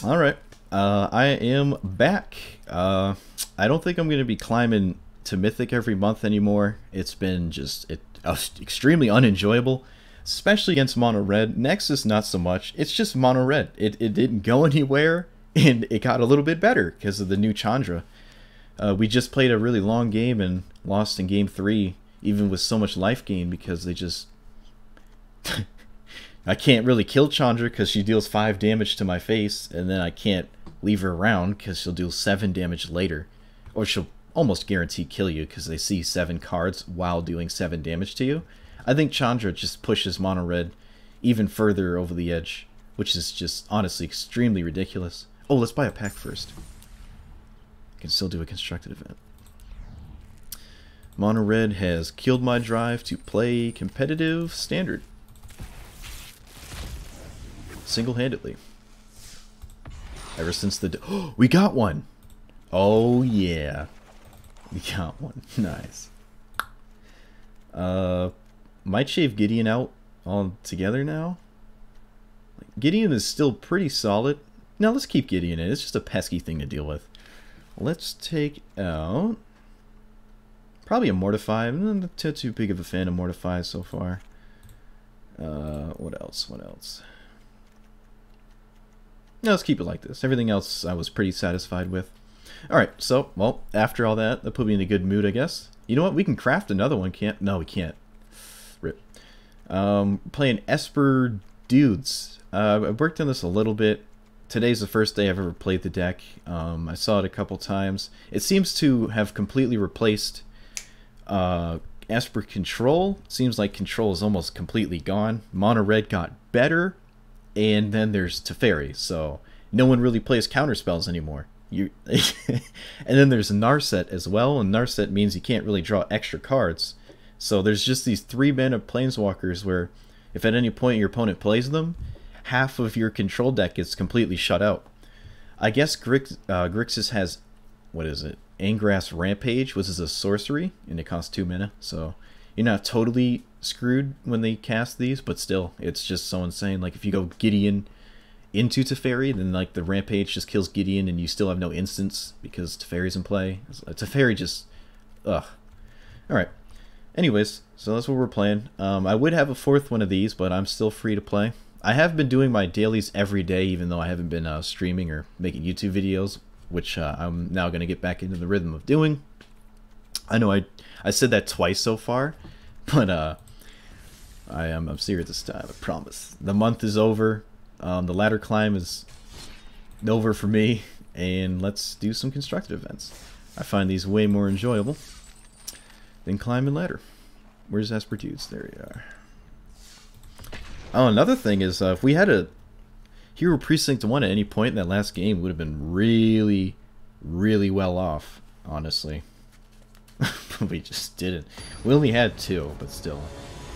Alright, I am back. I don't think I'm going to be climbing to Mythic every month anymore. It's been just extremely unenjoyable, especially against Mono Red. Nexus, not so much. It's just Mono Red. It didn't go anywhere, and it got a little bit better because of the new Chandra. We just played a really long game and lost in game 3, even with so much life gain, because they just... I can't really kill Chandra because she deals 5 damage to my face, and then I can't leave her around because she'll do 7 damage later. Or she'll almost guarantee kill you because they see 7 cards while doing 7 damage to you. I think Chandra just pushes Mono Red even further over the edge, which is just honestly extremely ridiculous. Oh, let's buy a pack first. I can still do a constructed event. Mono Red has killed my drive to play competitive standard. Single-handedly. Ever since the... Oh, we got one! Oh, yeah. We got one. Nice. Might shave Gideon out all together now. Gideon is still pretty solid. Now let's keep Gideon in. It's just a pesky thing to deal with. Let's take out... Probably a Mortify. I'm not too big of a fan of Mortify so far. What else? What else? No, let's keep it like this. Everything else I was pretty satisfied with. Alright, so, well, after all that put me in a good mood, I guess. You know what? We can craft another one, can't? No, we can't. Rip. Playing Esper Dudes. I've worked on this a little bit. Today's the first day I've ever played the deck. I saw it a couple times. It seems to have completely replaced Esper Control. Seems like Control is almost completely gone. Mono Red got better. And then there's Teferi, so no one really plays counterspells anymore. And then there's Narset as well, and Narset means you can't really draw extra cards. So there's just these 3 mana planeswalkers where if at any point your opponent plays them, half of your control deck is completely shut out. I guess Grixis has, what is it, Angrass Rampage, which is a sorcery, and it costs 2 mana, so you're not totally screwed when they cast these, but still, it's just so insane. Like, if you go Gideon into Teferi, then, like, the Rampage just kills Gideon, and you still have no instance because Teferi's in play. Teferi just... ugh. Alright. Anyways, so that's what we're playing. I would have a 4th one of these, but I'm still free to play. I have been doing my dailies every day, even though I haven't been streaming or making YouTube videos, which I'm now going to get back into the rhythm of doing. I know I said that twice so far, but I'm serious this time, I promise. The month is over, the ladder climb is over for me, and let's do some constructed events. I find these way more enjoyable than climbing ladder. Where's Esper Dudes? There you are. Oh, another thing is, if we had a Hero Precinct 1 at any point in that last game, we would have been really, really well off, honestly. But we just didn't. We only had 2, but still.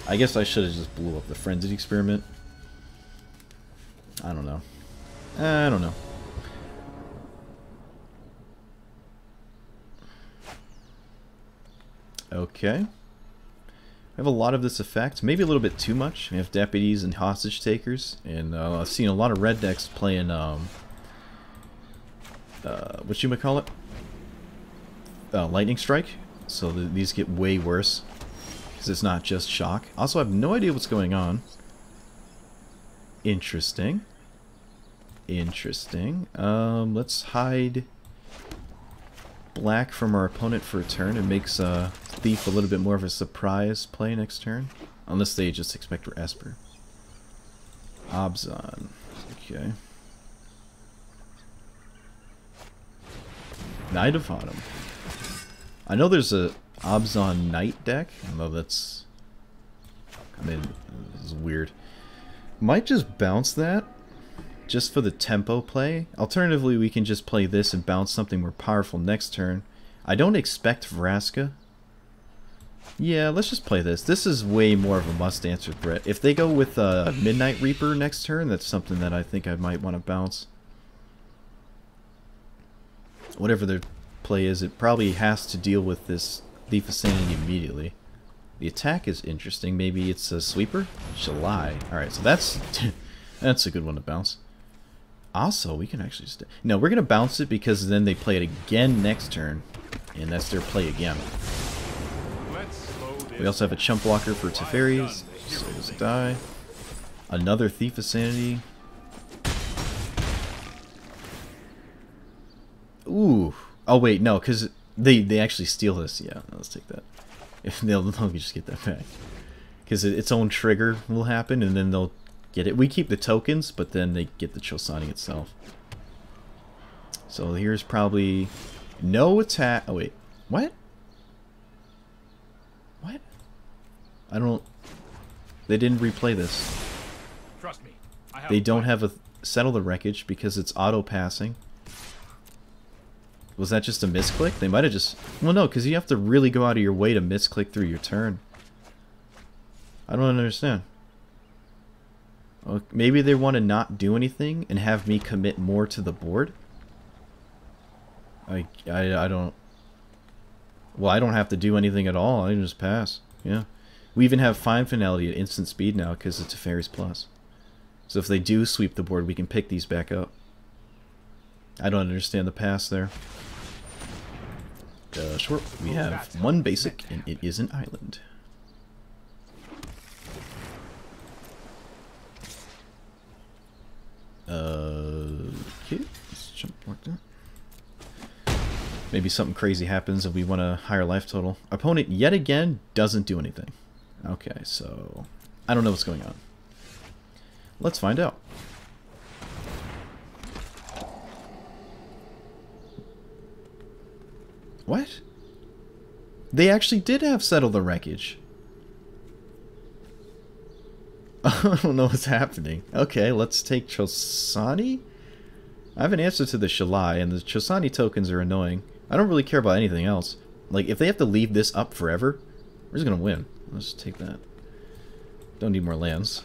I guess I should have just blew up the Frenzied Experiment. I don't know. I don't know. Okay. I have a lot of this effect. Maybe a little bit too much. We have deputies and hostage takers. And I've seen a lot of red decks playing, whatchamacallit? Lightning Strike. So these get way worse. Because it's not just shock. Also, I have no idea what's going on. Interesting. Interesting. Let's hide black from our opponent for a turn. It makes Thief a little bit more of a surprise play next turn. Unless they just expect Esper. Abzan. Okay. Knight of Autumn. I know there's a Abzan Knight deck, although that's... I mean, this is weird. Might just bounce that, just for the tempo play. Alternatively, we can just play this and bounce something more powerful next turn. I don't expect Vraska. Yeah, let's just play this. This is way more of a must-answer threat. If they go with Midnight Reaper next turn, that's something that I think I might want to bounce. Whatever their play is, it probably has to deal with this Thief of Sanity immediately. The attack is interesting. Maybe it's a sweeper? July. Alright, so that's that's a good one to bounce. Also, we can actually just... No, we're going to bounce it because then they play it again next turn. And that's their play again. We also have a chump blocker for Teferis, so it doesn't die. Another Thief of Sanity. Ooh. Oh, wait, no, because they actually steal this. Yeah, let's take that. If they'll just get that back. Because its own trigger will happen, and then they'll get it. We keep the tokens, but then they get the Chosani itself. So here's probably no attack. Oh, wait. What? What? I don't... They didn't replay this. Trust me. They don't have a settle the wreckage because it's auto-passing. Was that just a misclick? They might have just... Well, no, because you have to really go out of your way to misclick through your turn. I don't understand. Well, maybe they want to not do anything and have me commit more to the board? I don't... Well, I don't have to do anything at all. I can just pass. Yeah. We even have Fine Finality at instant speed now because it's a Teferis Plus. So if they do sweep the board, we can pick these back up. I don't understand the pass there. Short. We have one basic, and it is an island. Okay. Let's jump like that. Maybe something crazy happens and we want a higher life total. Opponent, yet again, doesn't do anything. Okay, so... I don't know what's going on. Let's find out. What? They actually did have Settle the Wreckage. I don't know what's happening. Okay, let's take Chosani. I have an answer to the Shalai, and the Chosani tokens are annoying. I don't really care about anything else. Like, if they have to leave this up forever, we're just gonna win. Let's take that. Don't need more lands.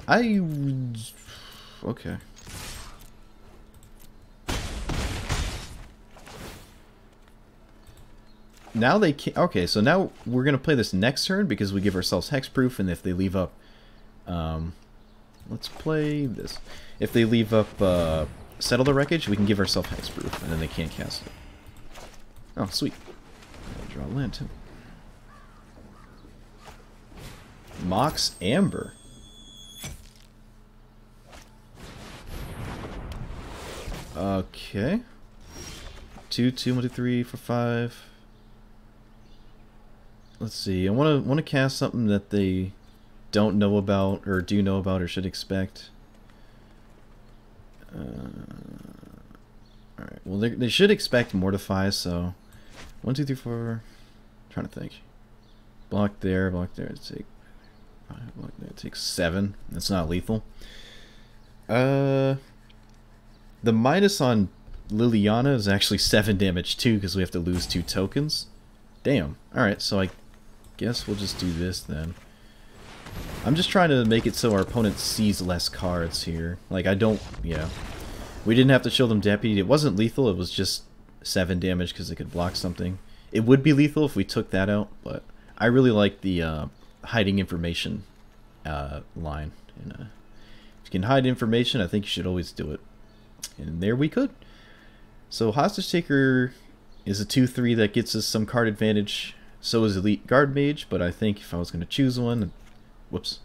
Okay. Now they can't... Okay, so now we're going to play this next turn because we give ourselves hexproof, and if they leave up... let's play this. If they leave up Settle the Wreckage, we can give ourselves hexproof, and then they can't cast it. Oh, sweet. I'll draw land, too. Mox Amber. Okay. 2, 2, 1, 2, 3, 4, 5... Let's see. I want to cast something that they don't know about, or do know about, or should expect. Alright. Well, they should expect Mortify, so... 1, 2, 3, 4... Trying to think. Block there, take... Block there, take 7. That's not lethal. The minus on Liliana is actually 7 damage too, because we have to lose 2 tokens. Damn. Alright, so I guess we'll just do this then. I'm just trying to make it so our opponent sees less cards here. Like, I don't... Yeah. We didn't have to show them Deputy. It wasn't lethal, it was just 7 damage because it could block something. It would be lethal if we took that out, but I really like the hiding information line. And, if you can hide information, I think you should always do it. And there we could. So Hostage Taker is a 2-3 that gets us some card advantage. So is Elite Guard Mage, but I think if I was going to choose one... Whoops.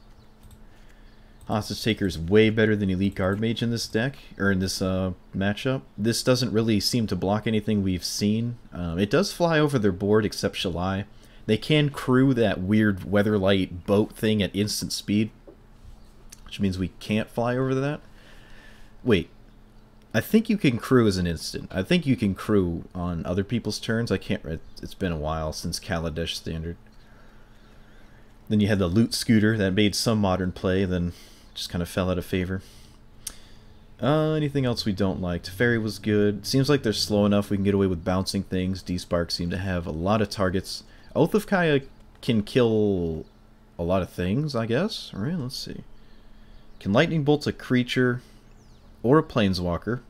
Hostage Taker is way better than Elite Guard Mage in this deck, or in this matchup. This doesn't really seem to block anything we've seen. It does fly over their board, except Shalai. They can crew that weird Weatherlight boat thing at instant speed, which means we can't fly over that. Wait. I think you can crew as an instant. I think you can crew on other people's turns. I can't... It's been a while since Kaladesh Standard. Then you had the Loot Scooter that made some modern play, then just kind of fell out of favor. Anything else we don't like? Teferi was good. Seems like they're slow enough we can get away with bouncing things. D-Spark seem to have a lot of targets. Oath of Kaya can kill a lot of things, I guess. Alright, let's see. Can Lightning Bolt a creature... or a Planeswalker.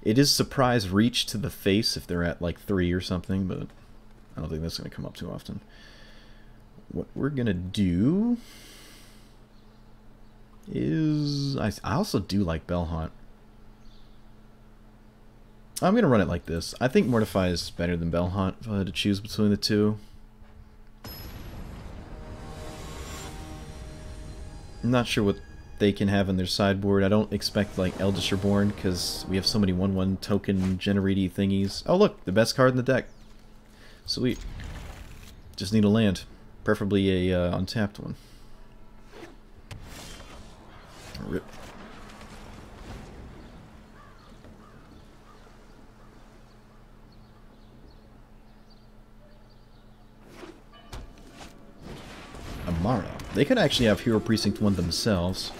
It is Surprise Reach to the face if they're at like 3 or something, but I don't think that's going to come up too often. What we're going to do is... I also do like Bell Haunt. I'm going to run it like this. I think Mortify is better than Bell Haunt if I had to choose between the two. I'm not sure what they can have in their sideboard. I don't expect like Eldritch Reborn because we have so many 1/1 token generate thingies. Oh look, the best card in the deck. Sweet. Just need a land. Preferably a untapped one. Rip. Amara. They could actually have Hero Precinct 1 themselves.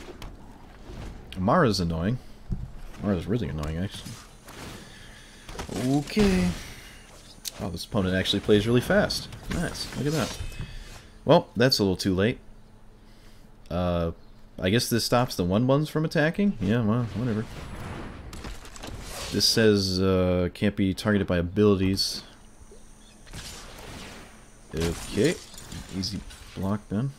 Amara's annoying. Amara's really annoying, actually. Okay. Oh, this opponent actually plays really fast. Nice. Look at that. Well, that's a little too late. I guess this stops the 1/1s from attacking? Yeah, well, whatever. This says, can't be targeted by abilities. Okay. Easy block then.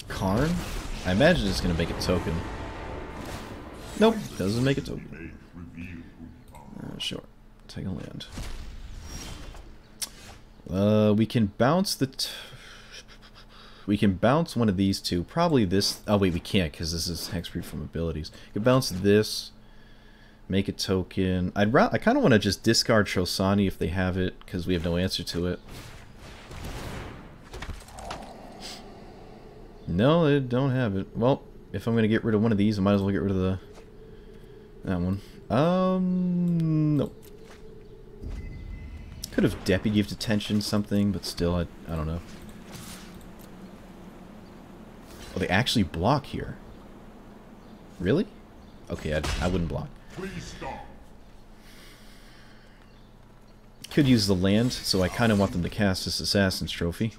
Karn? I imagine it's going to make a token. Nope, doesn't make a token. Sure. Take a land. We can bounce we can bounce one of these two. Probably this. Oh wait, we can't because this is hexproof from abilities. You can bounce this. Make a token. I kind of want to just discard Trosani if they have it because we have no answer to it. No, they don't have it. Well, if I'm gonna get rid of one of these, I might as well get rid of that one. No. Could have Deputy of Detention something, but still, I don't know. Oh, they actually block here. Really? Okay, I wouldn't block. Could use the land, so I kind of want them to cast this Assassin's Trophy.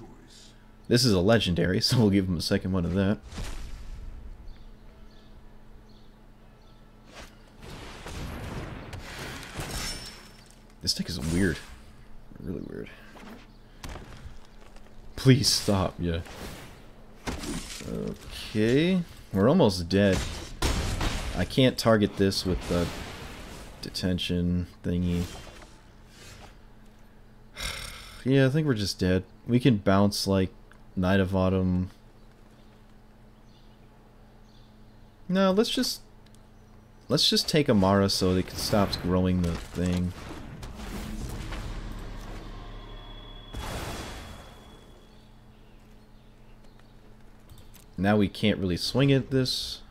This is a legendary, so we'll give them a second one of that. This deck is weird. Really weird. Please stop, yeah. Okay. We're almost dead. I can't target this with the detention thingy. Yeah, I think we're just dead. We can bounce like Knight of Autumn. No, let's just take Amara so they can stop growing the thing. Now we can't really swing at this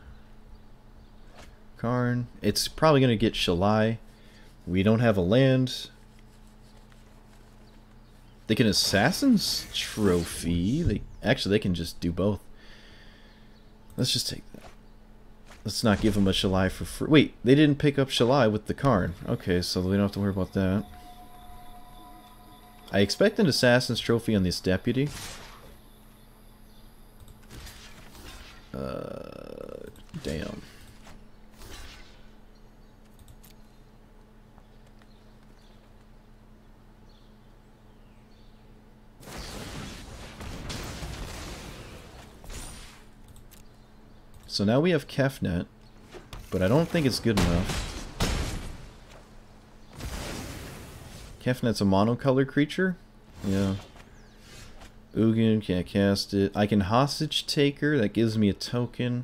Karn. It's probably going to get Shalai. We don't have a land. They can Assassin's Trophy. Actually, they can just do both. Let's just take that. Let's not give them a Shalai for free. Wait, they didn't pick up Shalai with the Karn. Okay, so we don't have to worry about that. I expect an Assassin's Trophy on this Deputy. Damn. So now we have Kefnet, but I don't think it's good enough. Kefnet's a monocolor creature? Yeah. Ugin, can't cast it. I can Hostage Taker, that gives me a token.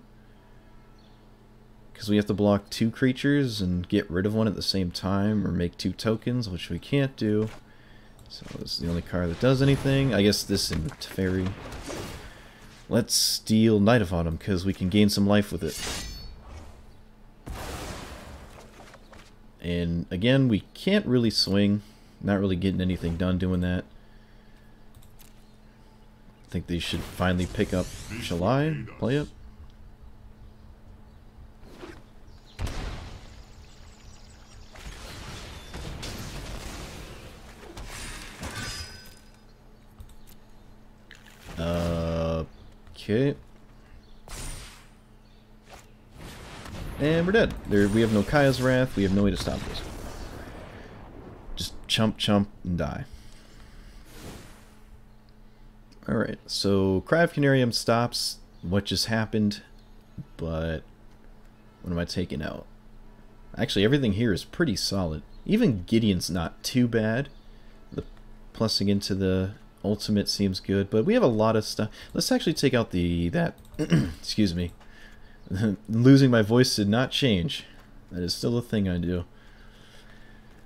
Because we have to block 2 creatures and get rid of one at the same time, or make 2 tokens, which we can't do. So this is the only card that does anything. I guess this in Fairy. Let's steal Knight of Autumn, because we can gain some life with it. And again, we can't really swing. Not really getting anything done doing that. I think they should finally pick up Shalai, play it. Okay. And we're dead. We have no Kaya's Wrath, we have no way to stop this. Just chump, chump, and die. Alright, so Cry of Canarium stops what just happened, but what am I taking out? Actually, everything here is pretty solid. Even Gideon's not too bad. The plussing into the ultimate seems good, but we have a lot of stuff. Let's actually take out that excuse me. Losing my voice did not change. That is still a thing I do.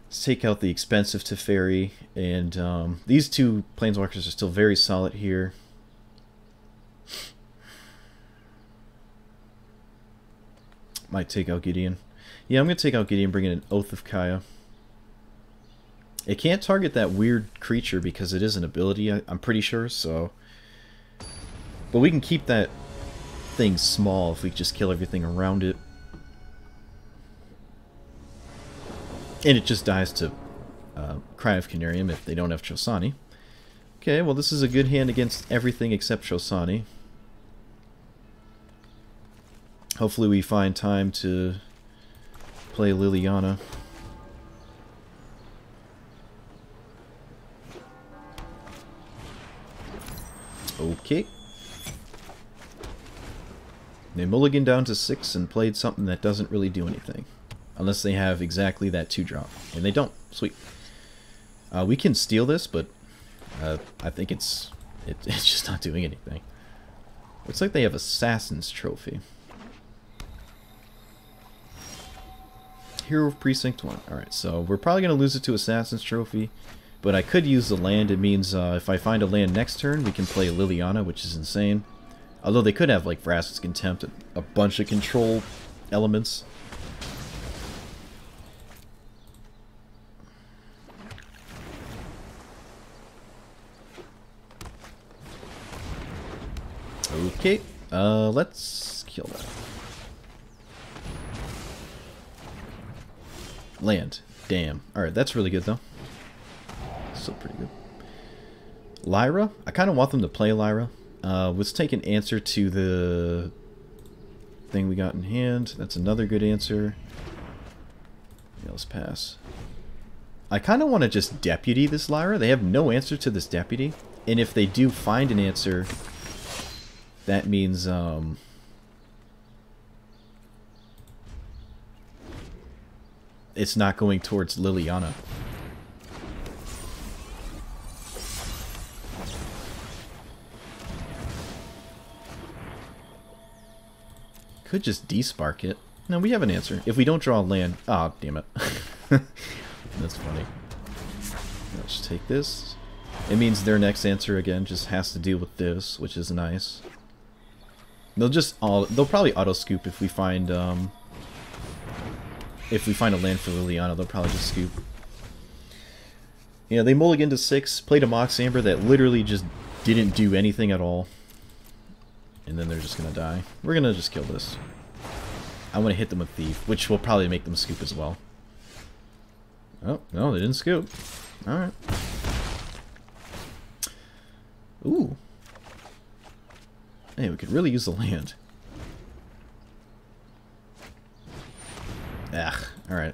Let's take out the expensive Teferi, and these two Planeswalkers are still very solid here. Might take out Gideon. Yeah, I'm going to take out Gideon, bring in an Oath of Kaya. It can't target that weird creature because it is an ability, I'm pretty sure, so... But we can keep that thing small if we just kill everything around it. And it just dies to Cry of Canarium if they don't have Chosani. Okay, well this is a good hand against everything except Chosani. Hopefully we find time to play Liliana. Okay. They mulliganed down to 6 and played something that doesn't really do anything. Unless they have exactly that 2-drop. And they don't. Sweet. We can steal this, but I think it's just not doing anything. Looks like they have Assassin's Trophy. Hero of Precinct 1. Alright, so we're probably going to lose it to Assassin's Trophy. But I could use the land. It means if I find a land next turn, we can play Liliana, which is insane. Although they could have, like, Vraska's Contempt, a bunch of control elements. Okay, let's kill that. Land. Damn. Alright, that's really good, though. Still pretty good. Lyra? I kind of want them to play Lyra. Let's take an answer to the thing we got in hand. That's another good answer. Yeah, let's pass. I kind of want to just deputy this Lyra. They have no answer to this deputy. And if they do find an answer, that means it's not going towards Liliana. Could just despark it. No, we have an answer. If we don't draw land... Ah, oh, damn it. That's funny. Let's take this. It means their next answer, again, just has to deal with this, which is nice. They'll probably auto-scoop if we find, a land for Liliana. They'll probably just scoop. Yeah, they mulliganed to 6, played a Mox Amber that literally just didn't do anything at all. And then they're just gonna die. We're gonna just kill this. I want to hit them with Thief, which will probably make them scoop as well. Oh, no, they didn't scoop. Alright. Ooh. Hey, we could really use the land. Ah, alright.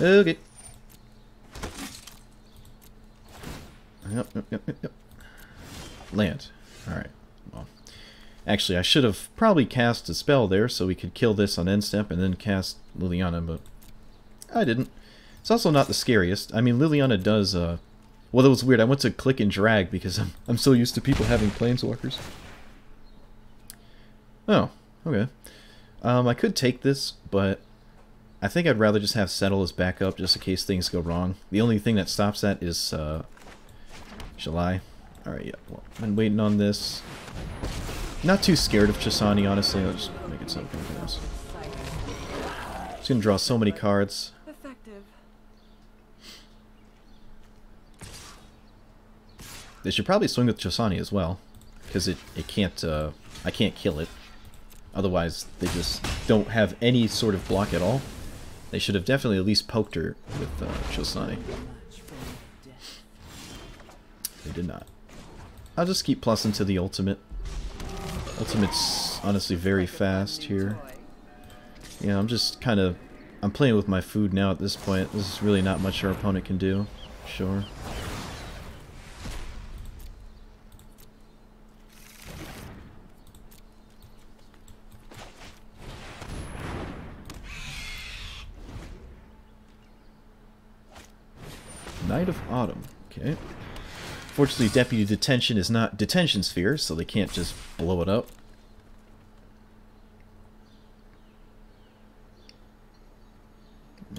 Okay. Yep. Land. Alright. Well. Actually, I should have probably cast a spell there so we could kill this on end step and then cast Liliana, but I didn't. It's also not the scariest. I mean, Liliana does, well, that was weird. I went to click and drag because I'm so used to people having Planeswalkers. Oh, okay. I could take this, but I think I'd rather just have Settle as backup just in case things go wrong. The only thing that stops that is, July. Alright, yeah. Well, I've been waiting on this. Not too scared of Chosani, honestly. I'll just make it something else. Just gonna draw so many cards. Effective. They should probably swing with Chosani as well, because it can't. I can't kill it. Otherwise, they just don't have any sort of block at all. They should have definitely at least poked her with Chosani. They did not. I'll just keep plussing to the ultimate. Ultimate's honestly very fast here. Yeah, I'm just kind of... I'm playing with my food now at this point. This is really not much our opponent can do. Sure. Knight of Autumn. Okay. Fortunately, Deputy Detention is not Detention Sphere, so they can't just blow it up.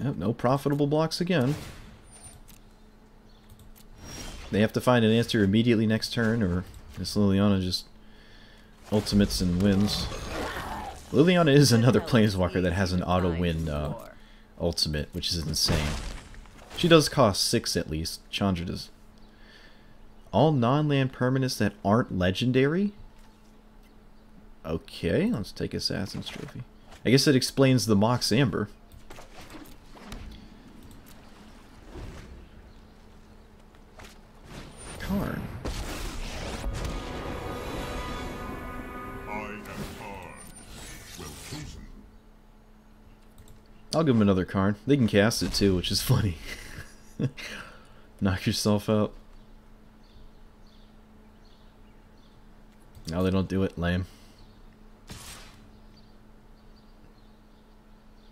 Yep, no profitable blocks again. They have to find an answer immediately next turn, or Miss Liliana just ultimates and wins. Liliana is another Planeswalker that has an auto-win ultimate, which is insane. She does cost 6 at least. Chandra does. All non-land permanents that aren't legendary? Okay, let's take Assassin's Trophy. I guess it explains the Mox Amber. Karn. I'll give him another Karn. They can cast it too, which is funny. Knock yourself out. No, they don't do it. Lame.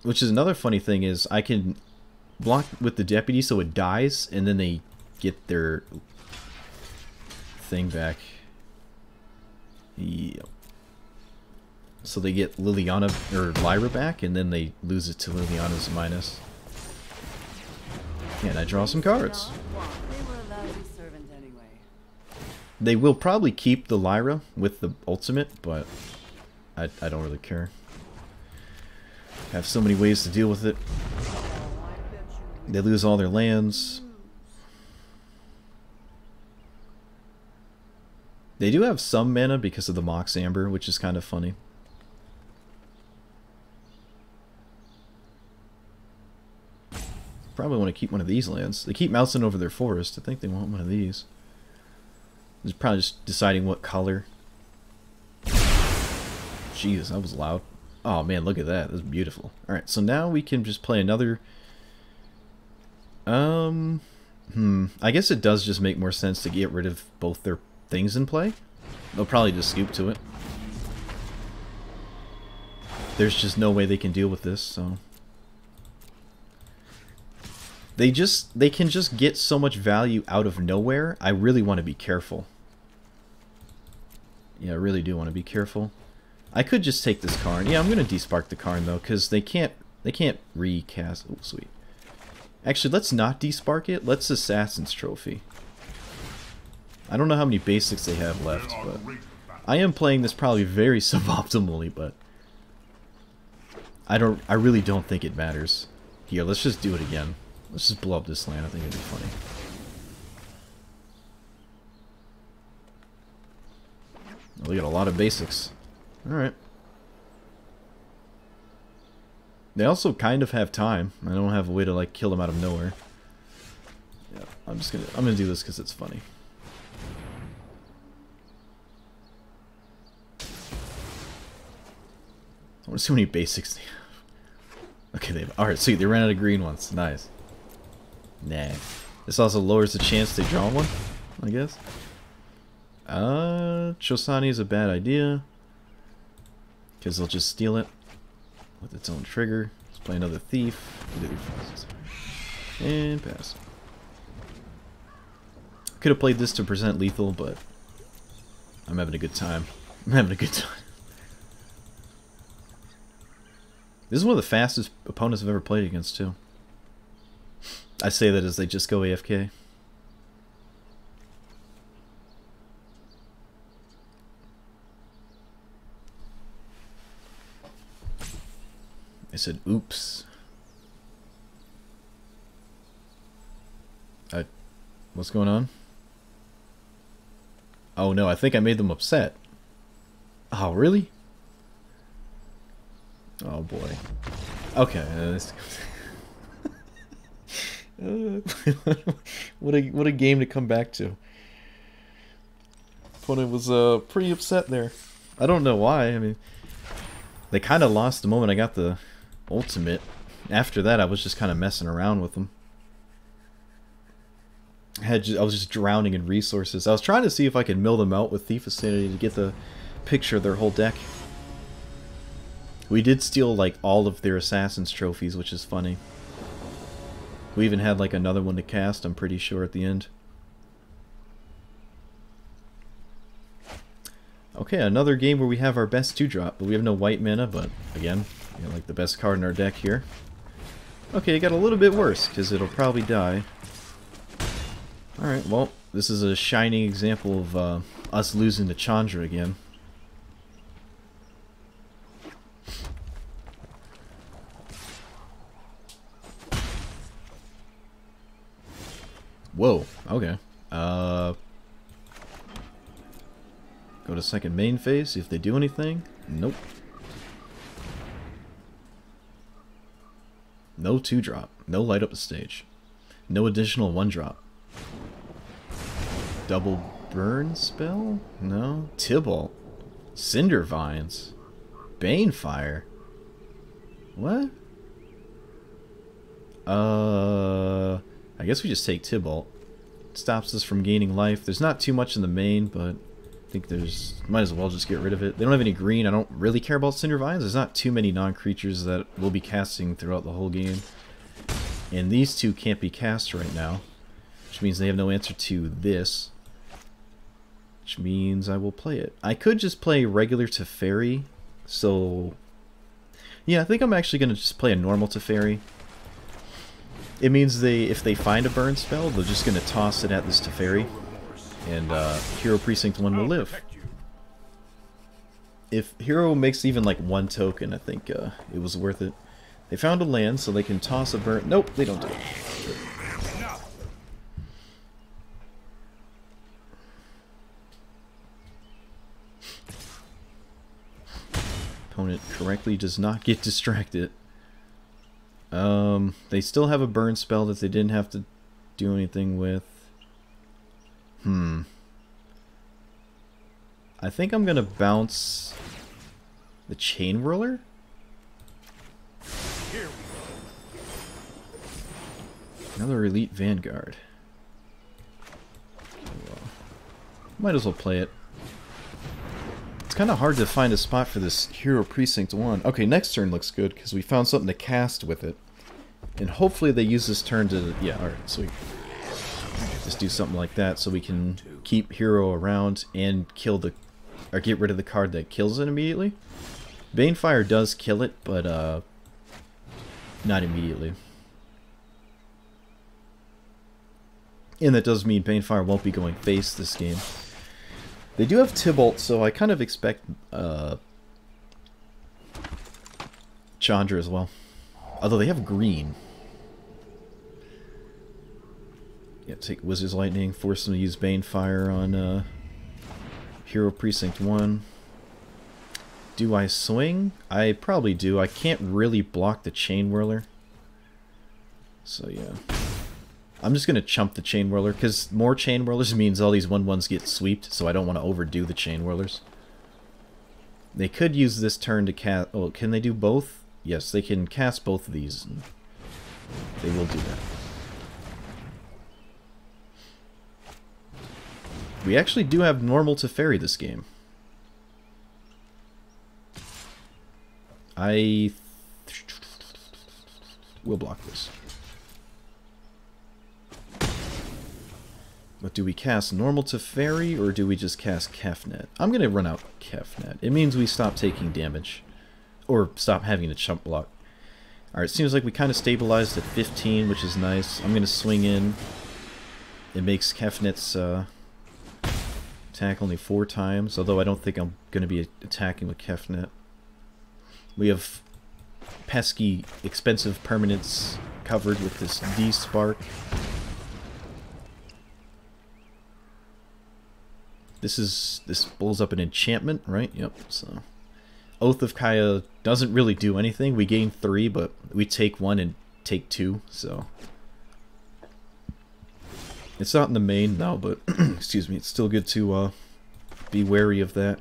Which is another funny thing is I can block with the Deputy so it dies, and then they get their thing back. Yep. So they get Liliana or Lyra back, and then they lose it to Liliana's minus. And I draw some cards. They will probably keep the Lyra with the ultimate, but I don't really care. Have so many ways to deal with it. They lose all their lands. They do have some mana because of the Mox Amber, which is kind of funny. Probably want to keep one of these lands. They keep mousing over their forest. I think they want one of these. It's probably just deciding what color. Jesus, that was loud. Oh man, look at that. That's beautiful. Alright, so now we can just play another... I guess it does just make more sense to get rid of both their things in play. They'll probably just scoop to it. There's just no way they can deal with this, so... They can just get so much value out of nowhere. I really want to be careful. Yeah, I really do want to be careful. I could just take this Karn. Yeah, I'm gonna despark the Karn though, because they can't recast. Oh, sweet. Actually, let's not despark it. Let's Assassin's Trophy. I don't know how many basics they have left, but I am playing this probably very suboptimally, but I really don't think it matters. Here, let's just do it again. Let's just blow up this land. I think it'd be funny. Oh, we got a lot of basics. Alright. They also kind of have time. I don't have a way to like kill them out of nowhere. Yeah, I'm gonna do this because it's funny. I want to see how many basics they have. Okay, they have. Alright, sweet. They ran out of green ones. Nice. Nah. This also lowers the chance they draw one, I guess. Chosani is a bad idea. Because they'll just steal it with its own trigger. Let's play another thief. And pass. Could have played this to present lethal, but I'm having a good time. I'm having a good time. This is one of the fastest opponents I've ever played against, too. I say that as they just go AFK. I said, oops. What's going on? Oh no, I think I made them upset. Oh, really? Oh boy. Okay. What a game to come back to. Opponent was pretty upset there. I don't know why. I mean, they kind of lost the moment I got the ultimate. After that, I was just kind of messing around with them. I was just drowning in resources. I was trying to see if I could mill them out with Thief of Sanity to get the picture of their whole deck. We did steal like all of their Assassin's trophies, which is funny. We even had like another one to cast, I'm pretty sure, at the end. Okay, another game where we have our best 2-drop, but we have no white mana, but again, you know, like the best card in our deck here. Okay, it got a little bit worse, because it'll probably die. Alright, well, this is a shining example of us losing to Chandra again. Whoa, okay. Go to second main phase, see if they do anything. Nope. No 2-drop. No light up the stage. No additional 1-drop. Double burn spell? No. Tybalt. Cinder Vines. Banefire. What? I guess we just take Tybalt. Stops us from gaining life. There's not too much in the main, but I think there's... might as well just get rid of it. They don't have any green. I don't really care about Cinder Vines. There's not too many non-creatures that we'll be casting throughout the whole game. And these two can't be cast right now, which means they have no answer to this. Which means I will play it. I could just play regular Teferi, so... yeah, I think I'm actually going to just play a normal Teferi. It means if they find a burn spell, they're just going to toss it at this Teferi, and Hero Precinct 1 will live. If Hero makes even like 1 token, I think it was worth it. They found a land, so they can toss a burn... nope, they don't do it. Opponent correctly does not get distracted. They still have a burn spell that they didn't have to do anything with. I think I'm gonna bounce the Chain Whirler. Another Elite Vanguard. Might as well play it. It's kind of hard to find a spot for this Hero Precinct 1. Okay, next turn looks good, because we found something to cast with it. And hopefully they use this turn to... yeah, alright, sweet. Just do something like that, so we can keep Hero around and kill the... or get rid of the card that kills it immediately. Banefire does kill it, but not immediately. And that does mean Banefire won't be going face this game. They do have Tybalt, so I kind of expect Chandra as well. Although they have green. Yeah, take Wizard's Lightning, force them to use Banefire on Hero Precinct 1. Do I swing? I probably do. I can't really block the Chain Whirler. So yeah. I'm just going to chump the Chain Whirler, because more Chain Whirlers means all these 1/1s get sweeped, so I don't want to overdo the Chain Whirlers. They could use this turn to cast... oh, can they do both? Yes, they can cast both of these. And they will do that. We actually do have normal Teferi this game. We'll block this. But do we cast normal Teferi, or do we just cast Kefnet? I'm going to run out Kefnet. It means we stop taking damage. Or stop having to chump block. Alright, seems like we kind of stabilized at 15, which is nice. I'm going to swing in. It makes Kefnet's attack only 4 times, although I don't think I'm going to be attacking with Kefnet. We have pesky, expensive permanents covered with this D-Spark. This pulls up an enchantment, right? Yep, so... Oath of Kaya doesn't really do anything. We gain 3, but we take 1 and take 2, so... It's not in the main now, but... excuse me, it's still good to be wary of that.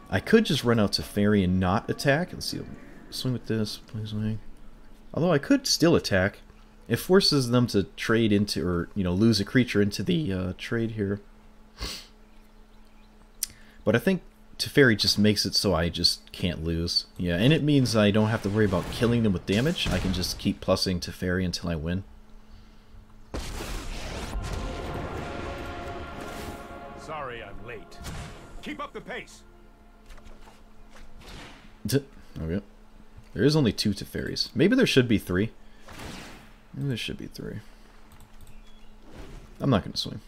I could just run out to Fairy and not attack. Let's see, swing with this, please swing. Although I could still attack. It forces them to trade into, or, you know, lose a creature into the trade here. But I think Teferi just makes it so I just can't lose. Yeah, and it means I don't have to worry about killing them with damage. I can just keep plussing Teferi until I win. Sorry I'm late. Keep up the pace. Okay. There is only 2 Teferis. Maybe there should be 3. Maybe there should be 3. I'm not going to swing.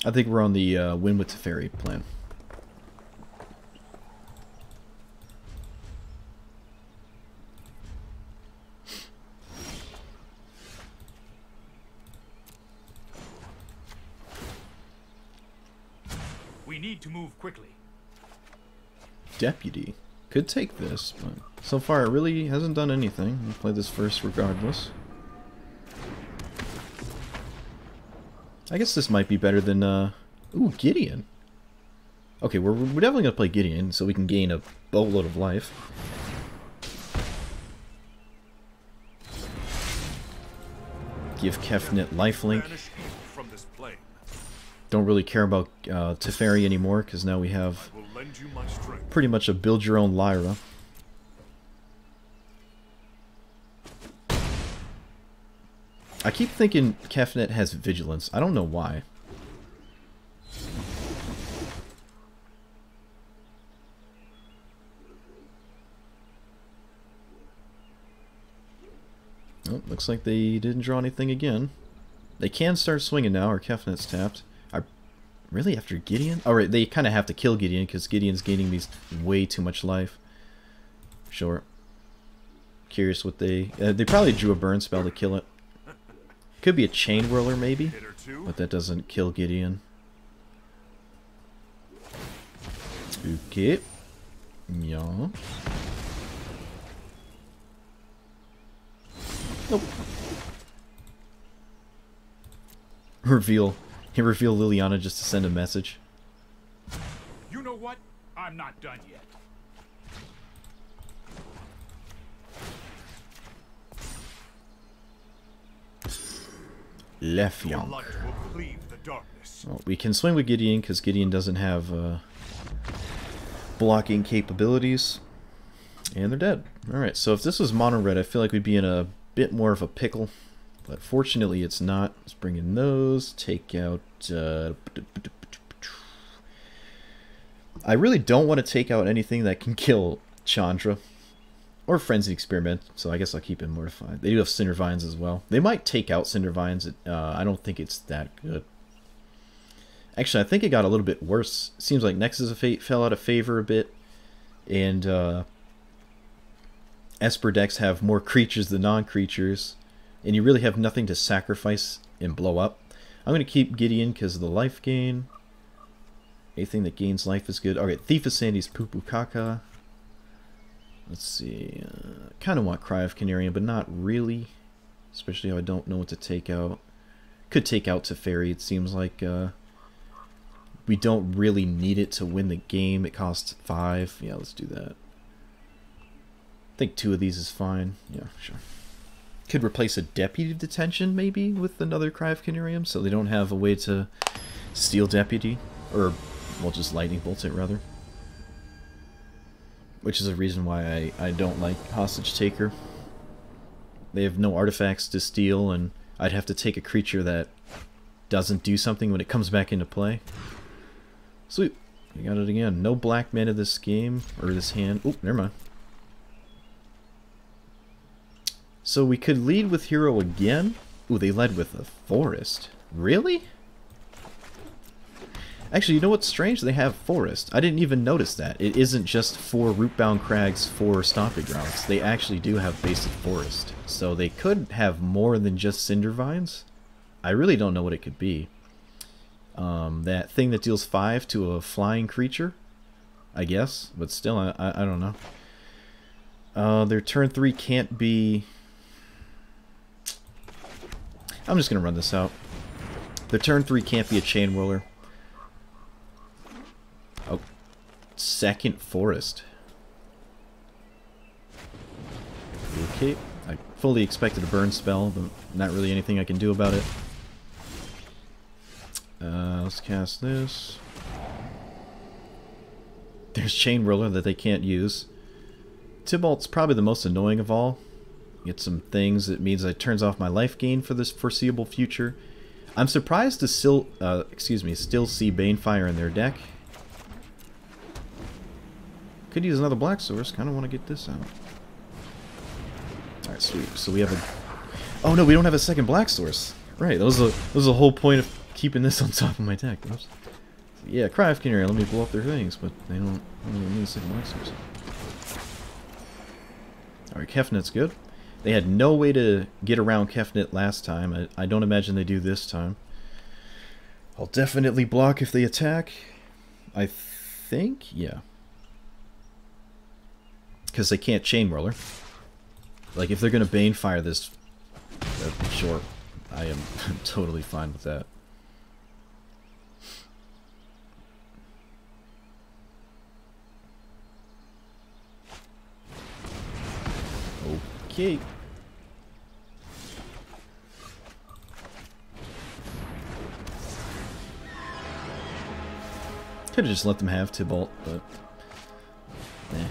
I think we're on the win with Teferi plan. We need to move quickly. Deputy. Could take this, but so far it really hasn't done anything. We'll play this first regardless. I guess this might be better than, ooh, Gideon. Okay, we're definitely going to play Gideon so we can gain a boatload of life. Give Kefnet lifelink. Don't really care about Teferi anymore because now we have pretty much a build your own Lyra. I keep thinking Kefnet has vigilance. I don't know why. Oh, looks like they didn't draw anything again. They can start swinging now, or Kefnet's tapped. Really, after Gideon? Oh, right, they kind of have to kill Gideon, because Gideon's gaining these way too much life. Sure. Curious what they... they probably drew a burn spell to kill it. Could be a Chain Whirler, maybe, but that doesn't kill Gideon. Okay. Yeah. Nope. Reveal. He revealed Liliana just to send a message. You know what? I'm not done yet. Lefyank. Well, we can swing with Gideon because Gideon doesn't have blocking capabilities. And they're dead. Alright, so if this was mono red, I feel like we'd be in a bit more of a pickle. But fortunately it's not. Let's bring in those. Take out... I really don't want to take out anything that can kill Chandra. Or Frenzy Experiment, so I guess I'll keep it Mortified. They do have Cinder Vines as well. They might take out Cinder Vines. I don't think it's that good. Actually, I think it got a little bit worse. Seems like Nexus of Fate fell out of favor a bit. And Esper decks have more creatures than non-creatures. And you really have nothing to sacrifice and blow up. I'm going to keep Gideon because of the life gain. Anything that gains life is good. Alright, Thief of Sandy's Poo Poo Kaka. Let's see. Kind of want Cry of Canarium, but not really. Especially if I don't know what to take out. Could take out Teferi. It seems like we don't really need it to win the game. It costs 5. Yeah, let's do that. I think 2 of these is fine. Yeah, sure. Could replace a Deputy Detention, maybe, with another Cry of Canarium, so they don't have a way to steal Deputy. Or, well, just Lightning Bolt it, rather. Which is a reason why I don't like Hostage Taker. They have no artifacts to steal, and I'd have to take a creature that doesn't do something when it comes back into play. Sweet. We got it again. No black mana this game, or this hand. Oh, never mind. So we could lead with Hero again. Ooh, they led with a Forest. Really? Actually, you know what's strange? They have Forest. I didn't even notice that. It isn't just 4 Rootbound Crags, 4 Stomping Grounds. They actually do have basic Forest. So they could have more than just Cinder Vines. I really don't know what it could be. That thing that deals 5 to a flying creature? I guess. But still, I don't know. Their turn 3 can't be... I'm just going to run this out. Their turn 3 can't be a Chain Whirler. Oh, second Forest. Okay, I fully expected a burn spell, but not really anything I can do about it. Let's cast this. There's Chain Whirler that they can't use. Tybalt's probably the most annoying of all. Get some things. It means it turns off my life gain for this foreseeable future. I'm surprised to still, still see Banefire in their deck. Could use another black source. Kind of want to get this out. Alright, sweet. So we have a... Oh no, we don't have a second black source. Right, that was the whole point of keeping this on top of my deck. Oops. Yeah, Cryf Canary, let me blow up their things, but they don't need a second black source. Alright, Kefnet's good. They had no way to get around Kefnet last time. I don't imagine they do this time. I'll definitely block if they attack. I think, yeah. Because they can't Chain Whirler. Like, if they're going to Banefire this short, I am totally fine with that. Okay. Could have just let them have Tibalt, but eh.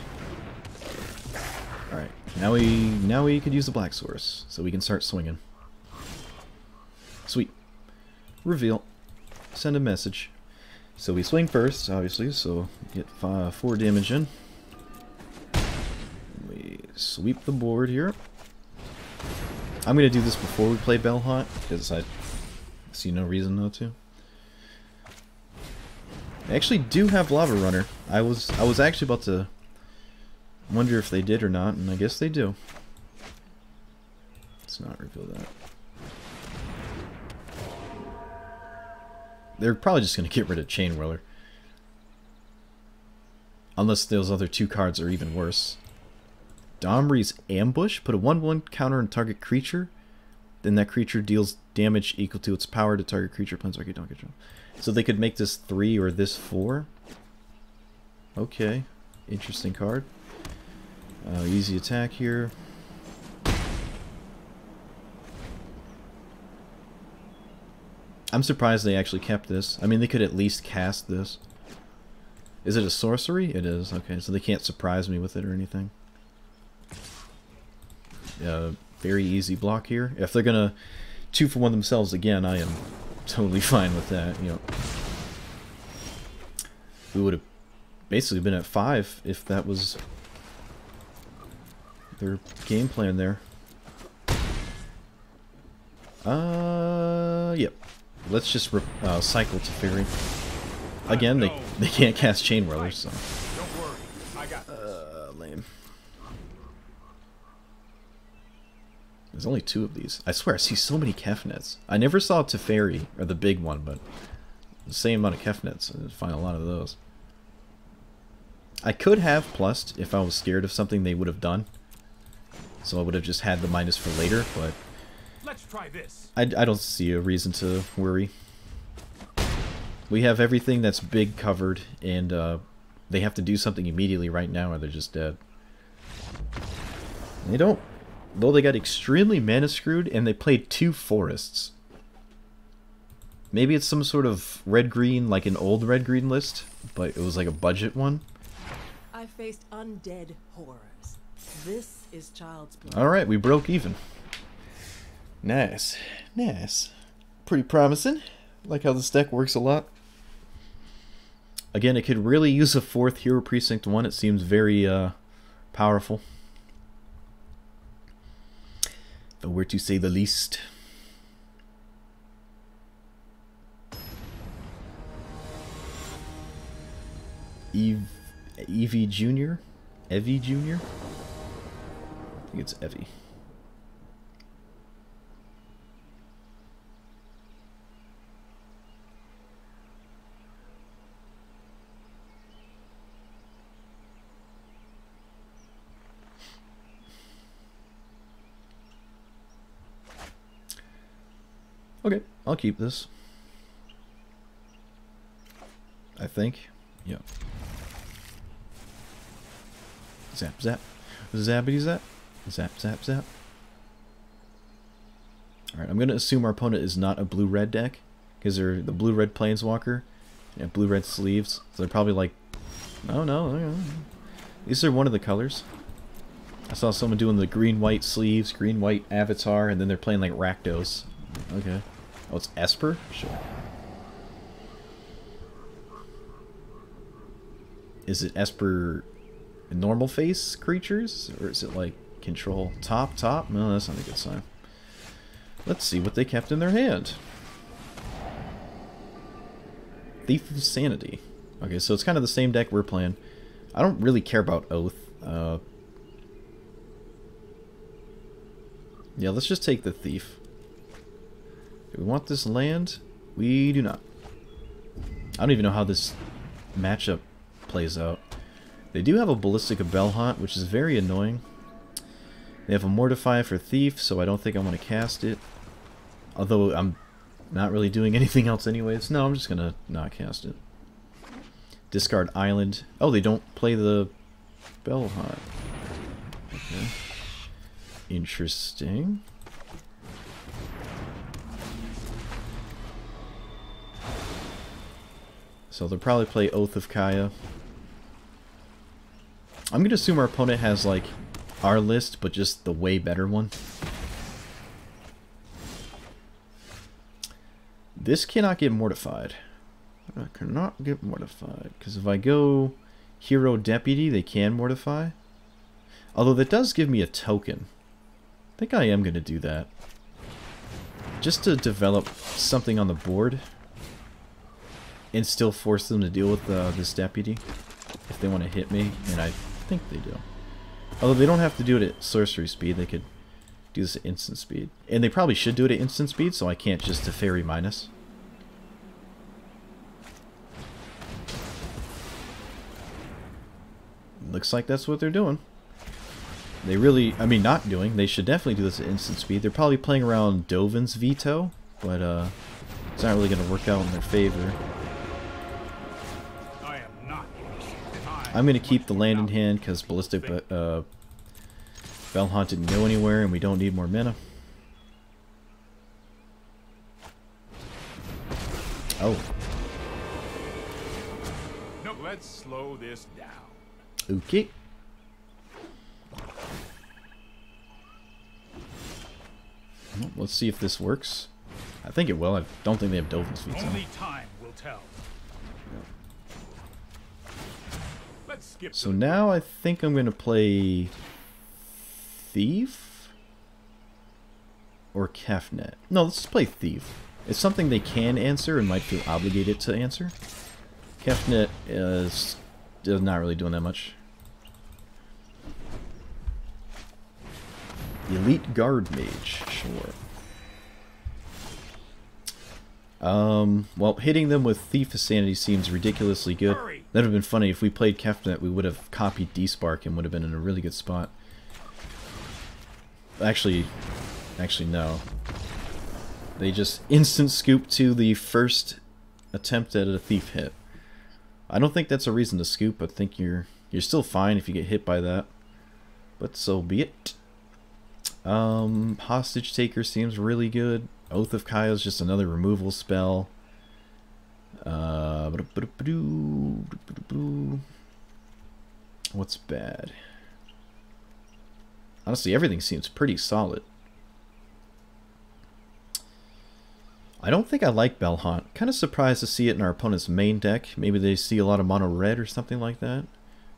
Alright, now we could use the black source, so we can start swinging. Sweet. Reveal. Send a message. So we swing first, obviously, so get 4 damage in. We sweep the board here. I'm going to do this before we play Bellhaunt, because I see no reason not to. I actually do have Lava Runner. I was actually about to wonder if they did or not, and I guess they do. Let's not reveal that. They're probably just going to get rid of Chain Whirler. Unless those other 2 cards are even worse. Domri's Ambush. Put a 1/1 counter on target creature. Then that creature deals damage equal to its power to target creature, planeswalker, don't control. So they could make this 3 or this 4. Okay. Interesting card. Easy attack here. I'm surprised they actually kept this. I mean, they could at least cast this. Is it a sorcery? It is. Okay, so they can't surprise me with it or anything. Very easy block here. If they're gonna 2-for-1 themselves again, I am totally fine with that. You know, we would have basically been at 5 if that was their game plan there. Yep. Let's just cycle to Fairy. Again, they can't cast Chain Whirler, so. Don't worry, I got this. Lame. There's only 2 of these. I swear, I see so many Kefnets. I never saw Teferi, or the big one, but the same amount of Kefnets. I did find a lot of those. I could have plussed if I was scared of something they would have done. So I would have just had the minus for later, but Let's try this. I don't see a reason to worry. We have everything that's big covered, and they have to do something immediately right now or they're just dead. They don't. Though they got extremely mana screwed, and they played 2 forests. Maybe it's some sort of red-green, like an old red-green list, but it was like a budget one. I faced undead horrors. This is child's play. Alright, we broke even. Nice. Nice. Pretty promising. Like how this deck works a lot. Again, it could really use a 4th Hero Precinct 1. It seems very powerful. If I were to say the least. Evie Jr.? Evie Jr.? I think it's Evie. Okay, I'll keep this. I think. Yeah. Zap, zap. Zappity zap. Zap, zap, zap. Alright, I'm going to assume our opponent is not a blue-red deck. Because they're the blue-red Planeswalker. And blue-red sleeves. So they're probably like... Oh, no. These are one of the colors. I saw someone doing the green-white sleeves, green-white avatar, and then they're playing like Rakdos. Okay. Oh, it's Esper? Sure. Is it Esper normal face creatures? Or is it like control top? No, that's not a good sign. Let's see what they kept in their hand. Thief of Sanity. Okay, so it's kind of the same deck we're playing. I don't really care about Oath. Yeah, let's just take the Thief. Do we want this land? We do not. I don't even know how this matchup plays out. They do have a Ballistic Bellhaunt, which is very annoying. They have a Mortify for Thief, so I don't think I want to cast it. Although I'm not really doing anything else anyways. No, I'm just going to not cast it. Discard Island. Oh, they don't play the Bellhaunt. Okay. Interesting. So they'll probably play Oath of Kaya. I'm going to assume our opponent has, like, our list, but just the way better one. This cannot get mortified. I cannot get mortified. Because if I go Hero Deputy, they can mortify. Although that does give me a token. I think I am going to do that. Just to develop something on the board. And still force them to deal with this Deputy. If they want to hit me. And I think they do. Although they don't have to do it at sorcery speed. They could do this at instant speed. And they probably should do it at instant speed. So I can't just Teferi minus. Looks like that's what they're doing. They really, I mean, not doing. They should definitely do this at instant speed. They're probably playing around Dovin's veto, but it's not really going to work out in their favor. I'm going to keep the land in hand because Ballistic Bellhaunt didn't go anywhere, and we don't need more mana. Oh. No, let's slow this down. Okay. Well, let's see if this works. I think it will. I don't think they have Dovin's feet. Only time will tell. Let's skip. So now I think I'm going to play Thief or Kefnet. No, let's just play Thief. It's something they can answer and might feel obligated to answer. Kefnet is not really doing that much. Elite Guard Mage, sure. Well, hitting them with Thief of Sanity seems ridiculously good. That would have been funny if we played Kefnet. We would have copied D-Spark and would have been in a really good spot. Actually no. They just instant scoop to the first attempt at a Thief hit. I don't think that's a reason to scoop. I think you're still fine if you get hit by that. But so be it. Hostage Taker seems really good. Oath of Kaya is just another removal spell. What's bad? Honestly, everything seems pretty solid. I don't think I like Bellhaunt. Kind of surprised to see it in our opponent's main deck. Maybe they see a lot of mono red or something like that.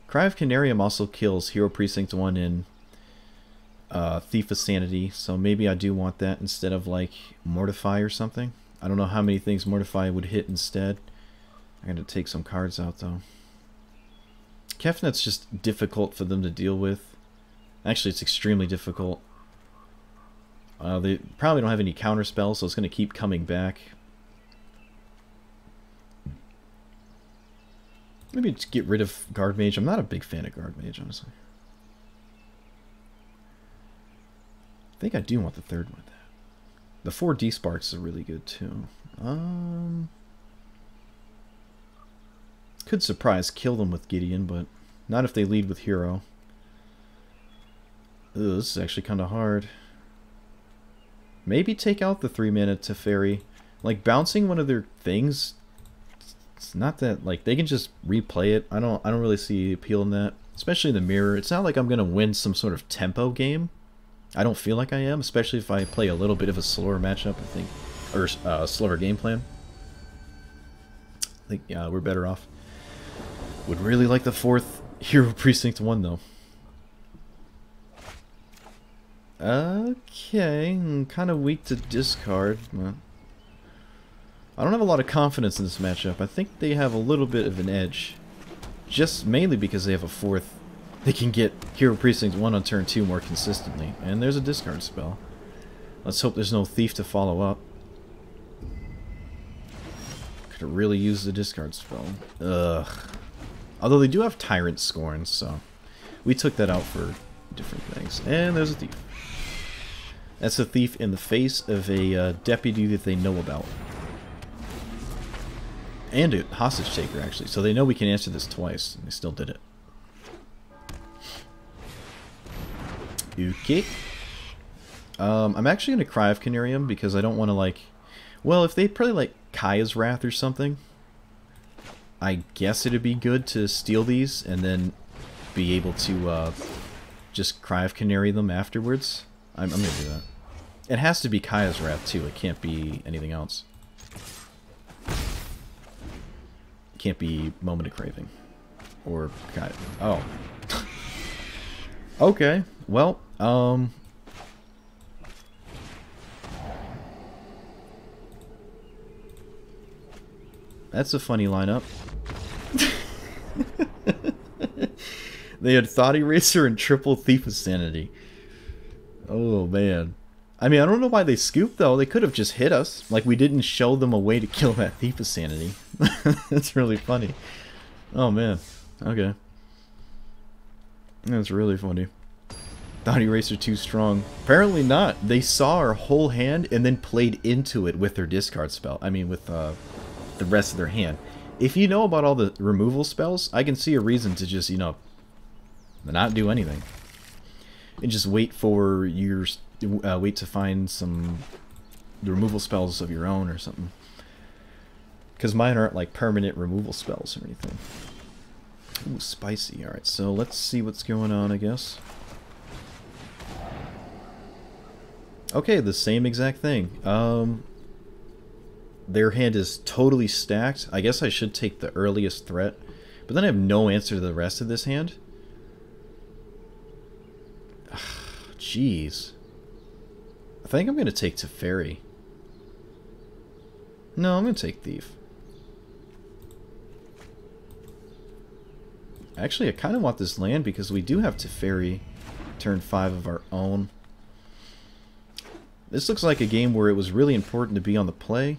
Cry of Canarium also kills Hero Precinct 1 in Thief of Sanity, so maybe I do want that instead of like Mortify or something. I don't know how many things Mortify would hit instead. I'm going to take some cards out though. Kefnet's just difficult for them to deal with. Actually, it's extremely difficult. They probably don't have any counter spells, so it's going to keep coming back. Maybe just get rid of Guard Mage. I'm not a big fan of Guard Mage, honestly. I think I do want the third one. The 4 D-Sparks are really good too. Could surprise kill them with Gideon, but not if they lead with Hero. Ugh, this is actually kind of hard. Maybe take out the 3-mana Teferi. Like, bouncing one of their things, it's not that, like, they can just replay it. I don't really see appeal in that. Especially the mirror. It's not like I'm going to win some sort of tempo game. I don't feel like I am, especially if I play a little bit of a slower matchup. I think or slower game plan. I think we're better off. Would really like the 4th Hero Precinct 1 though. Okay, I'm kind of weak to discard. Well, I don't have a lot of confidence in this matchup. I think they have a little bit of an edge. Just mainly because they have a 4th. They can get Hero Precinct 1 on turn 2 more consistently. And there's a discard spell. Let's hope there's no Thief to follow up. Could have really used the discard spell. Ugh. Although they do have Tyrant Scorn, so we took that out for different things. And there's a Thief. That's a Thief in the face of a deputy that they know about. And a hostage taker, actually. So they know we can answer this twice, and they still did it. Okay. I'm actually going to Cry of Canarium because I don't want to, like... Well, if they play, like, Kaya's Wrath or something, I guess it'd be good to steal these and then be able to just Cry of Canary them afterwards. I'm going to do that. It has to be Kaya's Wrath, too. It can't be anything else. It can't be Moment of Craving. Or Kaya. Oh. Okay. Well, that's a funny lineup. They had Thought Eraser and Triple Thief of Sanity. Oh, man. I mean, I don't know why they scooped, though. They could have just hit us. Like, we didn't show them a way to kill that Thief of Sanity. That's really funny. Oh, man. Okay. That's really funny. Thought Eraser too strong. Apparently not. They saw our whole hand and then played into it with their discard spell. I mean, with the rest of their hand. If you know about all the removal spells, I can see a reason to just, you know, not do anything. And just wait for your... wait to find some removal spells of your own or something. Because mine aren't like permanent removal spells or anything. Ooh, spicy. Alright, so let's see what's going on, I guess. Okay, the same exact thing. Their hand is totally stacked. I guess I should take the earliest threat. But then I have no answer to the rest of this hand. Jeez. I think I'm going to take Teferi. No, I'm going to take Thief. Actually, I kind of want this land because we do have Teferi turn 5 of our own. This looks like a game where it was really important to be on the play.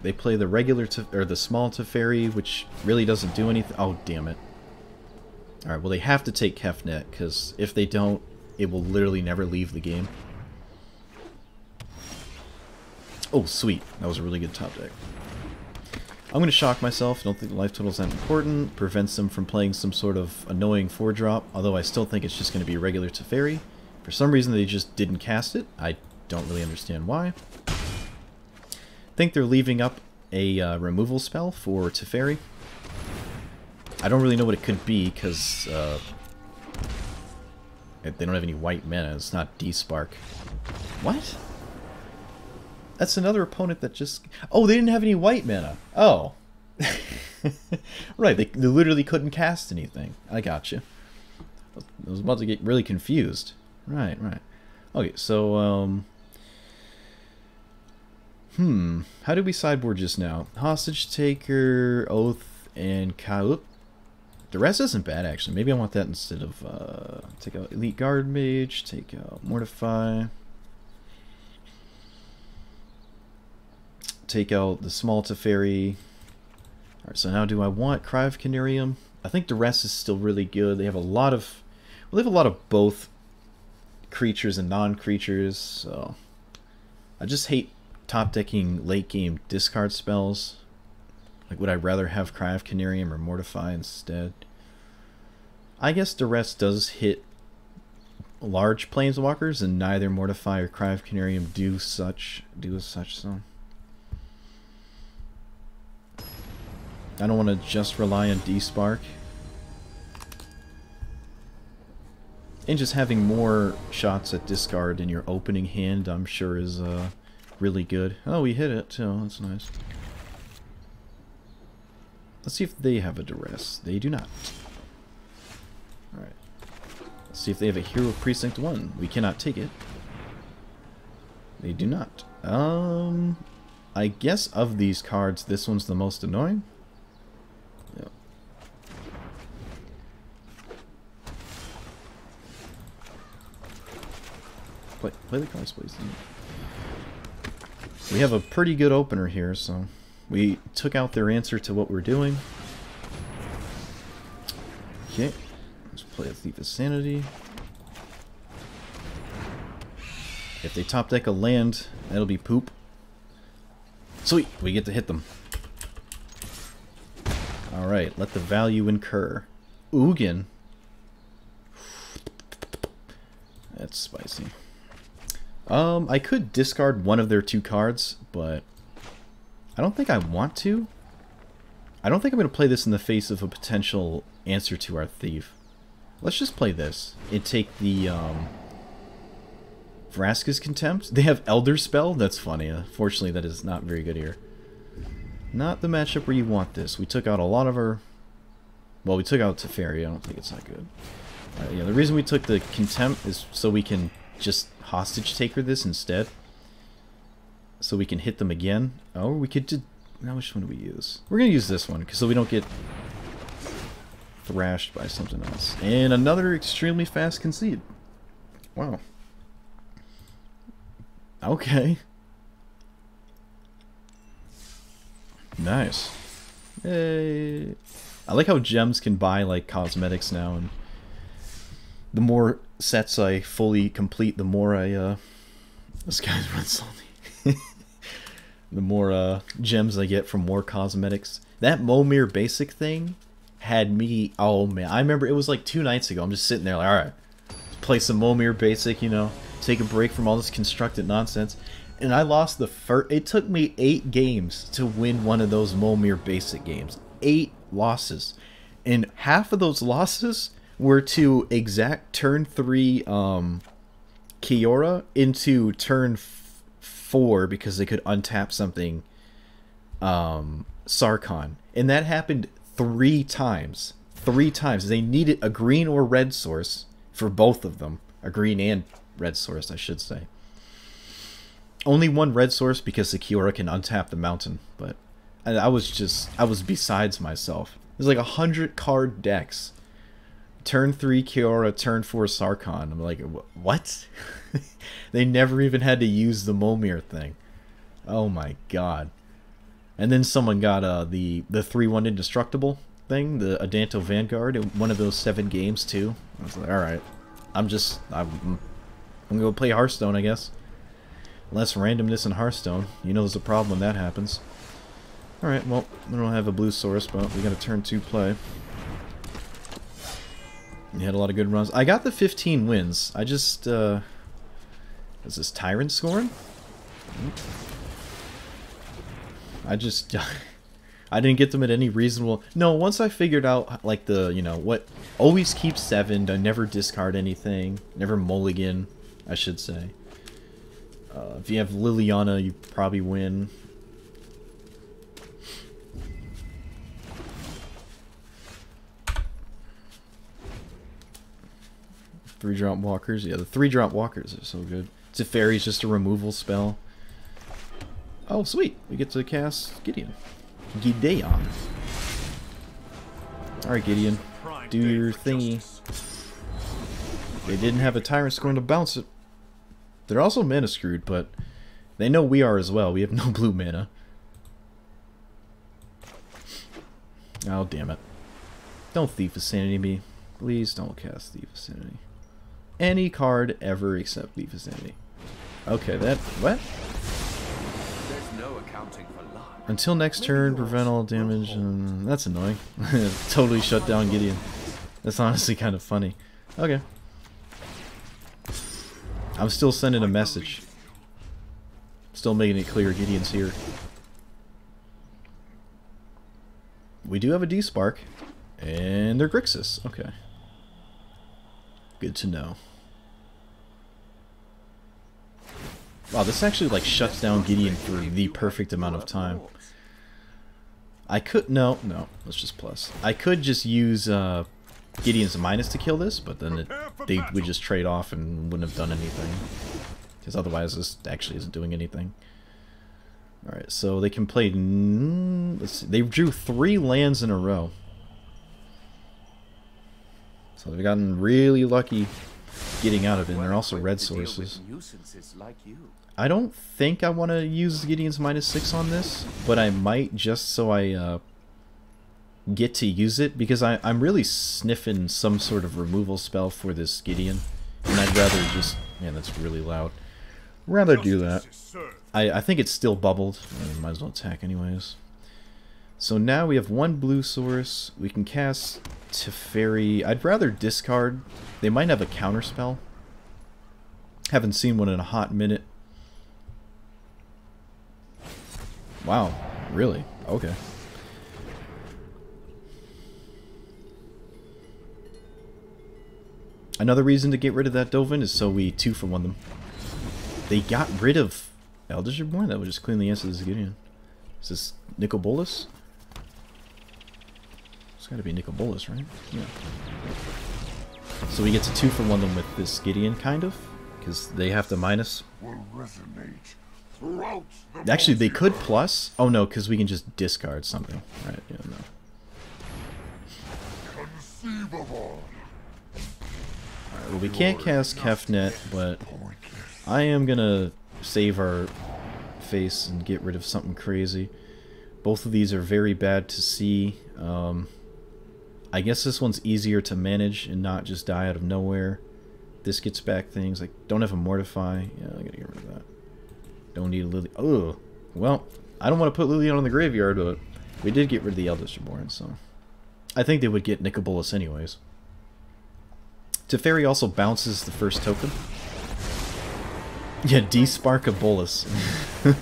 They play the regular or the small Teferi, which really doesn't do anything. Oh, damn it. Alright, well they have to take Kefnet, because if they don't, it will literally never leave the game. Oh, sweet. That was a really good top deck. I'm going to shock myself. Don't think the life total is that important. Prevents them from playing some sort of annoying 4-drop, although I still think it's just going to be regular Teferi. For some reason they just didn't cast it. I don't really understand why. I think they're leaving up a removal spell for Teferi. I don't really know what it could be, because they don't have any white mana. It's not D-Spark. What? That's another opponent that just... Oh, they didn't have any white mana. Oh. Right, they literally couldn't cast anything. I gotcha. I was about to get really confused. Right, right. Okay, so, how did we sideboard just now? Hostage Taker, Oath, and Kaup. The rest isn't bad, actually. Maybe I want that instead of, take out Elite Guard Mage, take out Mortify. Take out the small Teferi. Alright, so now do I want Cry of Canarium? I think the rest is still really good. They have a lot of... Well, they have a lot of both creatures and non-creatures, so... I just hate top-decking late-game discard spells. Like, would I rather have Cry of Canarium or Mortify instead? I guess the rest does hit large planeswalkers, and neither Mortify or Cry of Canarium do as such, so... I don't want to just rely on D-Spark. And just having more shots at discard in your opening hand, I'm sure, is really good. Oh, we hit it too. That's nice. Let's see if they have a duress. They do not. Alright. Let's see if they have a Hero Precinct 1. We cannot take it. They do not. I guess of these cards, this one's the most annoying. Yep. Play the cards, please. We have a pretty good opener here, so we took out their answer to what we're doing. Okay, let's play a Thief of Sanity. If they top deck a land, that'll be poop. Sweet, we get to hit them. Alright, let the value incur. Ugin. That's spicy. I could discard one of their 2 cards, but I don't think I want to. I don't think I'm going to play this in the face of a potential answer to our Thief. Let's just play this and take the Vraska's Contempt. They have Elder Spell? That's funny. Unfortunately, that is not very good here. Not the matchup where you want this. We took out a lot of our... Well, we took out Teferi. I don't think it's that good. Yeah, the reason we took the Contempt is so we can just hostage taker this instead. So we can hit them again. Oh, we could do... Now, which one do we use? We're going to use this one, because so we don't get thrashed by something else. And another extremely fast concede. Wow. Okay. Nice. Hey. I like how gems can buy like cosmetics now, and the more sets I fully complete, the more I this guy's run salty. The more gems I get from more cosmetics. That Momir basic thing had me, oh man, I remember it was like 2 nights ago. I'm just sitting there like, alright, play some Momir basic, you know, take a break from all this constructed nonsense. And I lost the first... It took me 8 games to win one of those Momir basic games. 8 losses. And half of those losses were to exact turn 3 Kiora into turn 4 because they could untap something Sarkhan. And that happened 3 times. 3 times. They needed a green or red source for both of them. A green and red source, I should say. Only one red source because the Kiora can untap the mountain, but I was besides myself. There's like 100 card decks. Turn 3 Kiora, turn 4 Sarkhan. I'm like, what? They never even had to use the Momir thing. Oh my god. And then someone got the 3-1 indestructible thing, the Adanto Vanguard, in one of those 7 games too. I was like, alright. I'm gonna go play Hearthstone, I guess. Less randomness in Hearthstone. You know there's a problem when that happens. Alright, well, we don't have a blue source, but we got a turn 2 play. You had a lot of good runs. I got the 15 wins. I just, is this Tyrant scoring? I just, I didn't get them at any reasonable... No, once I figured out, like, the, you know, what... Always keep 7, I never discard anything. Never mulligan, I should say. If you have Liliana, you probably win. Three-drop walkers. Yeah, the 3-drop walkers are so good. Teferi's just a removal spell. Oh, sweet. We get to cast Gideon. Gideon. Alright, Gideon. Do your thingy. They didn't have a Tyrant scorn to bounce it. They're also mana screwed, but they know we are as well. We have no blue mana. Oh, damn it. Don't Thief of Sanity me. Please don't cast Thief of Sanity. Any card ever except Thief of Sanity. Okay, that... What? There's no accounting for luck. Until next turn, prevent all damage. That's annoying. Totally shut down Gideon. That's honestly kind of funny. Okay. I'm still sending a message. Still making it clear Gideon's here. We do have a D-Spark. And they're Grixis. Okay. Good to know. Wow, this actually like shuts down Gideon for the perfect amount of time. I could no, let's just plus. I could just use Gideon's minus to kill this, but then they would just trade off and wouldn't have done anything. Because otherwise this actually isn't doing anything. Alright, so they can play... let's see, they drew 3 lands in a row. So they've gotten really lucky getting out of it, and they're also red sources. I don't think I want to use Gideon's -6 on this, but I might just so I get to use it, because I'm really sniffing some sort of removal spell for this Gideon, and I'd rather just... Man, that's really loud. Rather do that. I think it's still bubbled. I might as well attack anyways. So now we have 1 blue source. We can cast Teferi. I'd rather discard. They might have a counter spell. Haven't seen one in a hot minute. Wow, really? Okay. Another reason to get rid of that Dovin is so we 2-for-1 them. They got rid of Eldritch Reborn? That would just cleanly answer this Gideon. Is this Nicol Bolas? It's gotta be Nicol Bolas, right? Yeah. So we get to 2-for-1 them with this Gideon, kind of. Because they have to minus. Actually, they could plus. Oh no, because we can just discard something. Right, yeah, no. Alright, well we can't cast Kefnet, but I am gonna save our face and get rid of something crazy. Both of these are very bad to see. I guess this one's easier to manage and not just die out of nowhere. This gets back things like don't have a Mortify. Yeah, I gotta get rid of that. Don't need a Lily. Oh, well, I don't want to put Liliana in the graveyard, but we did get rid of the Eldritch Reborn, so I think they would get Nicol Bolas anyways. Teferi also bounces the first token. Yeah, D-Spark a Bolas. The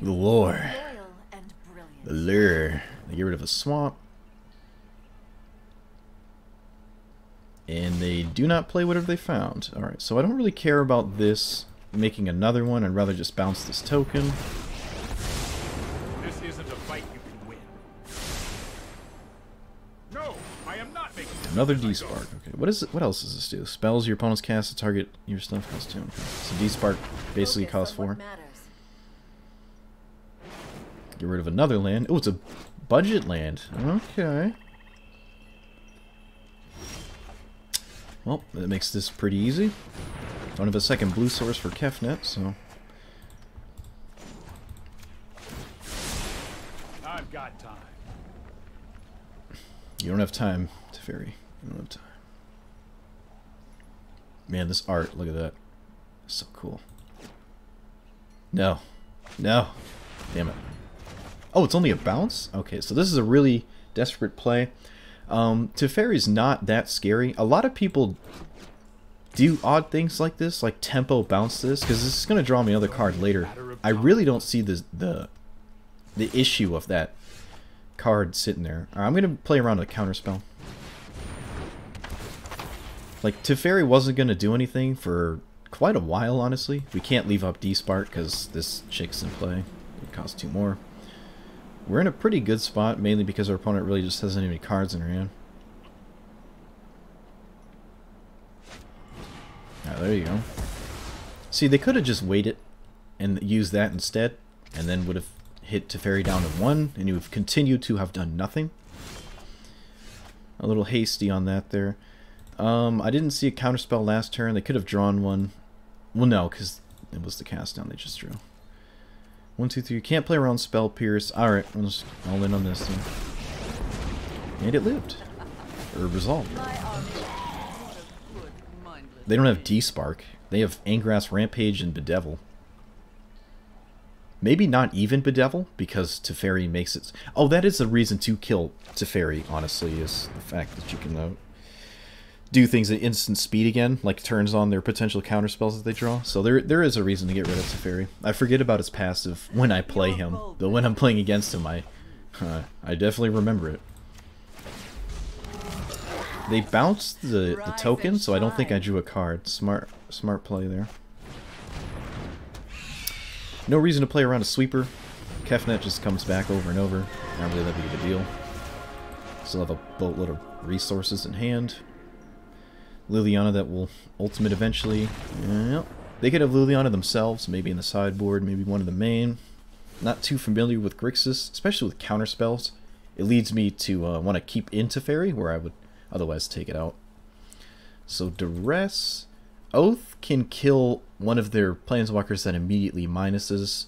lore. The lure. They get rid of a swamp. And they do not play whatever they found. Alright, so I don't really care about this making another one. I'd rather just bounce this token. This isn't a fight you can win. No, I am not making Another D-Spark. Okay, what is it? What else does this do? Spells your opponent's cast to target your stuff costs 2. Okay. So D-Spark basically costs 4. Get rid of another land. Oh, it's a budget land. Okay. Well, that makes this pretty easy. Don't have a second blue source for Kefnet, so... I've got time. You don't have time, Teferi. You don't have time. Man, this art, look at that. So cool. No. No. Damn it. Oh, it's only a bounce? Okay, so this is a really desperate play. Teferi's not that scary. A lot of people do odd things like this, like tempo bounce this, because this is going to draw me another card later. I really don't see the issue of that card sitting there. Right, I'm going to play around with a counterspell. Like, Teferi wasn't going to do anything for quite a while, honestly. We can't leave up D-Spark because this chick's in play. It costs 2 more. We're in a pretty good spot, mainly because our opponent really just doesn't have any cards in her hand. Ah, there you go. See, they could have just waited and used that instead, and then would have hit Teferi down to 1, and you would have continued to have done nothing. A little hasty on that there. I didn't see a counterspell last turn. They could have drawn one. Well, no, because it was the cast down they just drew. 1, 2, 3. You can't play around Spell Pierce. Alright, I'll just all in on this thing. And it lived. Or resolved. They don't have D-Spark. They have Angrass, Rampage, and Bedevil. Maybe not even Bedevil, because Teferi makes it... Oh, that is the reason to kill Teferi, honestly, is the fact that you can do things at instant speed again, like turns on their potential counterspells that they draw. So there is a reason to get rid of Teferi. I forget about his passive when I play him, but when I'm playing against him, I definitely remember it. They bounced the token, so I don't think I drew a card. Smart play there. No reason to play around a sweeper. Kefnet just comes back over and over. Not really that big of a deal. Still have a boatload of resources in hand. Liliana that will ultimate eventually. Yep. They could have Liliana themselves, maybe in the sideboard, maybe one of the main. Not too familiar with Grixis, especially with counterspells. It leads me to want to keep into Fairy, where I would otherwise take it out. So Duress. Oath can kill one of their Planeswalkers that immediately minuses.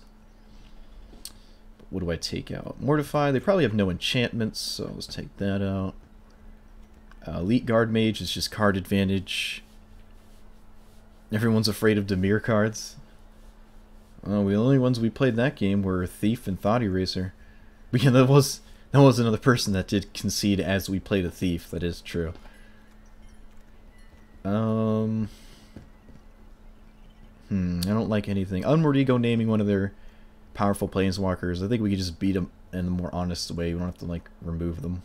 What do I take out? Mortify. They probably have no enchantments, so let's take that out. Elite Guard Mage is just card advantage. Everyone's afraid of Dimir cards. The only ones we played that game were Thief and Thought Eraser. But yeah, that was another person that did concede as we played a Thief. That is true. I don't like anything. Unward Ego naming one of their powerful Planeswalkers. I think we could just beat them in a more honest way. We don't have to, like, remove them.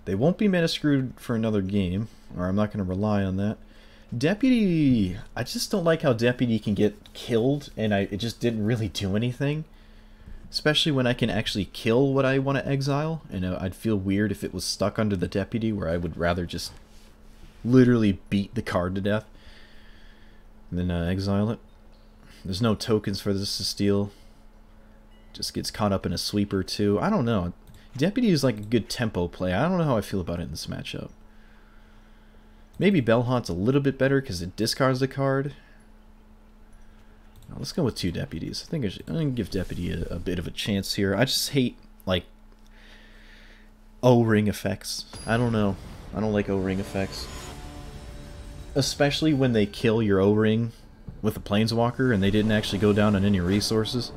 They won't be mana screwed for another game, or I'm not going to rely on that. Deputy, I just don't like how Deputy can get killed, and it just didn't really do anything. Especially when I can actually kill what I want to exile, and I'd feel weird if it was stuck under the Deputy, where I would rather just literally beat the card to death than exile it. There's no tokens for this to steal. Just gets caught up in a sweeper too. I don't know. Deputy is like a good tempo play. I don't know how I feel about it in this matchup. Maybe Bellhaunt's a little bit better because it discards the card. Now, let's go with 2 Deputies. I think I'm going to give Deputy a bit of a chance here. I just hate, like, O-ring effects. I don't know. I don't like O-ring effects. Especially when they kill your O-ring with a Planeswalker and they didn't actually go down on any resources.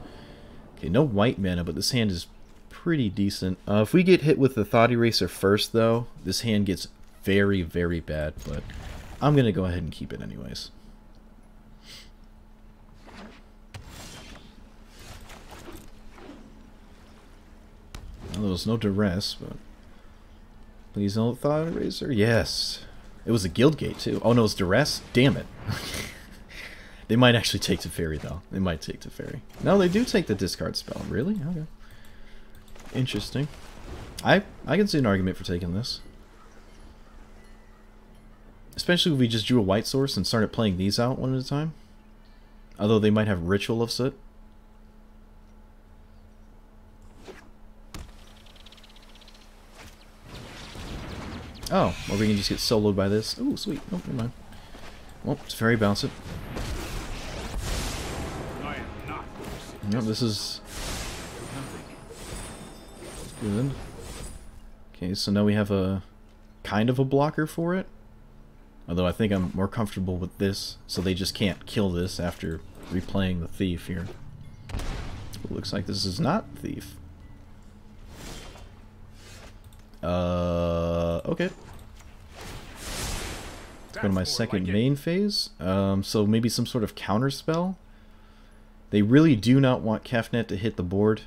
Okay, no white mana, but this hand is pretty decent. If we get hit with the Thought Eraser first, though, this hand gets very, very bad, but I'm going to go ahead and keep it anyways. Well, there was no duress, but please don't Thought Eraser. Yes. It was a Guildgate, too. Oh, no, it's duress? Damn it. They might actually take Teferi, though. They might take Teferi. No, they do take the discard spell. Really? Okay. Interesting. I can see an argument for taking this. Especially if we just drew a white source and started playing these out one at a time. Although they might have Ritual of Soot. Oh, or we can just get soloed by this. Ooh, sweet. Oh, never mind. Well, Teferi bounce it. Yep, this is good. Okay, so now we have a kind of a blocker for it. Although I think I'm more comfortable with this, so they just can't kill this after replaying the Thief here. It looks like this is not Thief. Okay. Let's go to my second main phase. So maybe some sort of counter spell. They really do not want Kefnet to hit the board.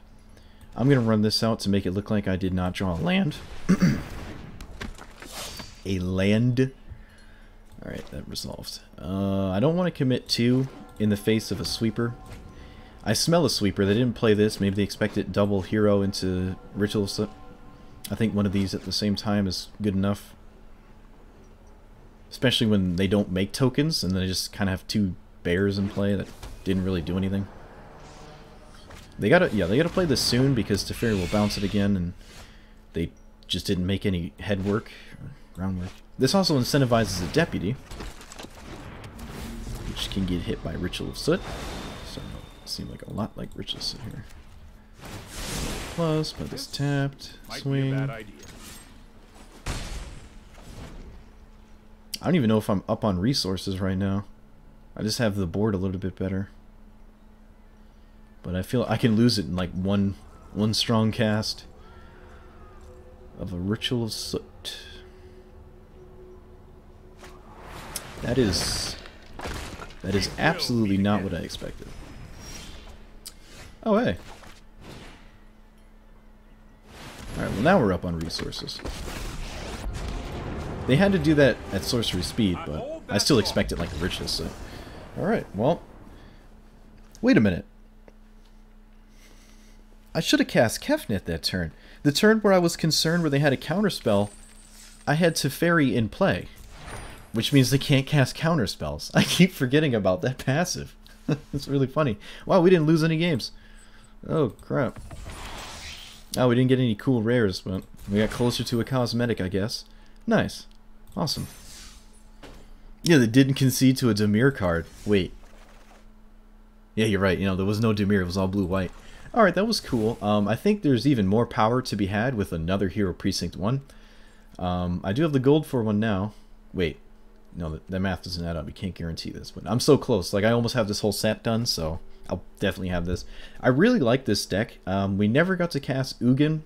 I'm going to run this out to make it look like I did not draw a land. A land. Alright, that resolved. I don't want to commit 2 in the face of a sweeper. I smell a sweeper. They didn't play this. Maybe they expected double hero into Ritual. I think one of these at the same time is good enough. Especially when they don't make tokens and they just kind of have 2 bears in play that didn't really do anything. They gotta play this soon because Teferi will bounce it again, and they just didn't make any head work, ground work. This also incentivizes a Deputy, which can get hit by Ritual of Soot. So it seems like a lot like Ritual of Soot here. Plus, but this tapped, swing. I don't even know if I'm up on resources right now. I just have the board a little bit better. But I feel I can lose it in like one strong cast of a Ritual of Soot. That is absolutely not what I expected. Oh, hey. Alright, well now we're up on resources. They had to do that at sorcery speed, but I still expect it like a richness. So. Alright, well. Wait a minute. I should have cast Kefnet that turn. The turn where I was concerned where they had a counterspell, I had Teferi in play. Which means they can't cast counterspells. I keep forgetting about that passive. It's really funny. Wow, we didn't lose any games. Oh, crap. Oh, we didn't get any cool rares, but we got closer to a cosmetic, I guess. Nice. Awesome. Yeah, they didn't concede to a Dimir card. Wait. Yeah, you're right. You know, there was no Dimir. It was all blue-white. Alright, that was cool. I think there's even more power to be had with another Hero Precinct 1. I do have the gold for one now. Wait. No, the math doesn't add up. You can't guarantee this. But I'm so close. Like, I almost have this whole set done, so I'll definitely have this. I really like this deck. We never got to cast Ugin,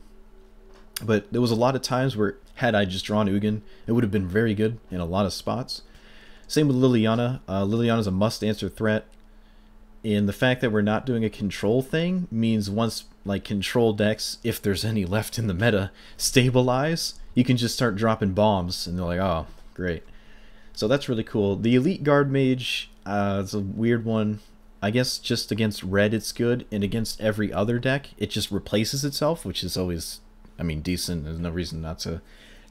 but there was a lot of times where, had I just drawn Ugin, it would have been very good in a lot of spots. Same with Liliana. Liliana's a must-answer threat. And the fact that we're not doing a control thing means once, like, control decks, if there's any left in the meta, stabilize, you can just start dropping bombs, and they're like, oh, great. So that's really cool. The Elite Guard Mage is a weird one. I guess just against red it's good, and against every other deck it just replaces itself, which is always, I mean, decent. There's no reason not to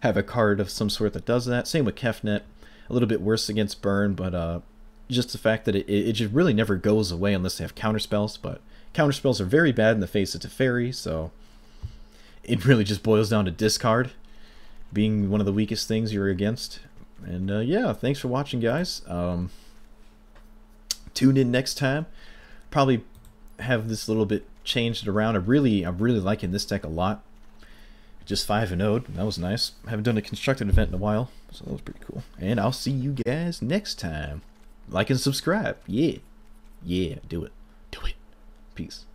have a card of some sort that does that. Same with Kefnet. A little bit worse against burn, but just the fact that it just really never goes away unless they have counterspells, but counterspells are very bad in the face of Teferi, so it really just boils down to discard being one of the weakest things you're against. And yeah, thanks for watching, guys. Tune in next time. Probably have this a little bit changed around. I'm really liking this deck a lot. Just 5-0'd. That was nice. I haven't done a constructed event in a while, so that was pretty cool. And I'll see you guys next time. Like and subscribe. Yeah. Yeah, do it. Do it. Peace.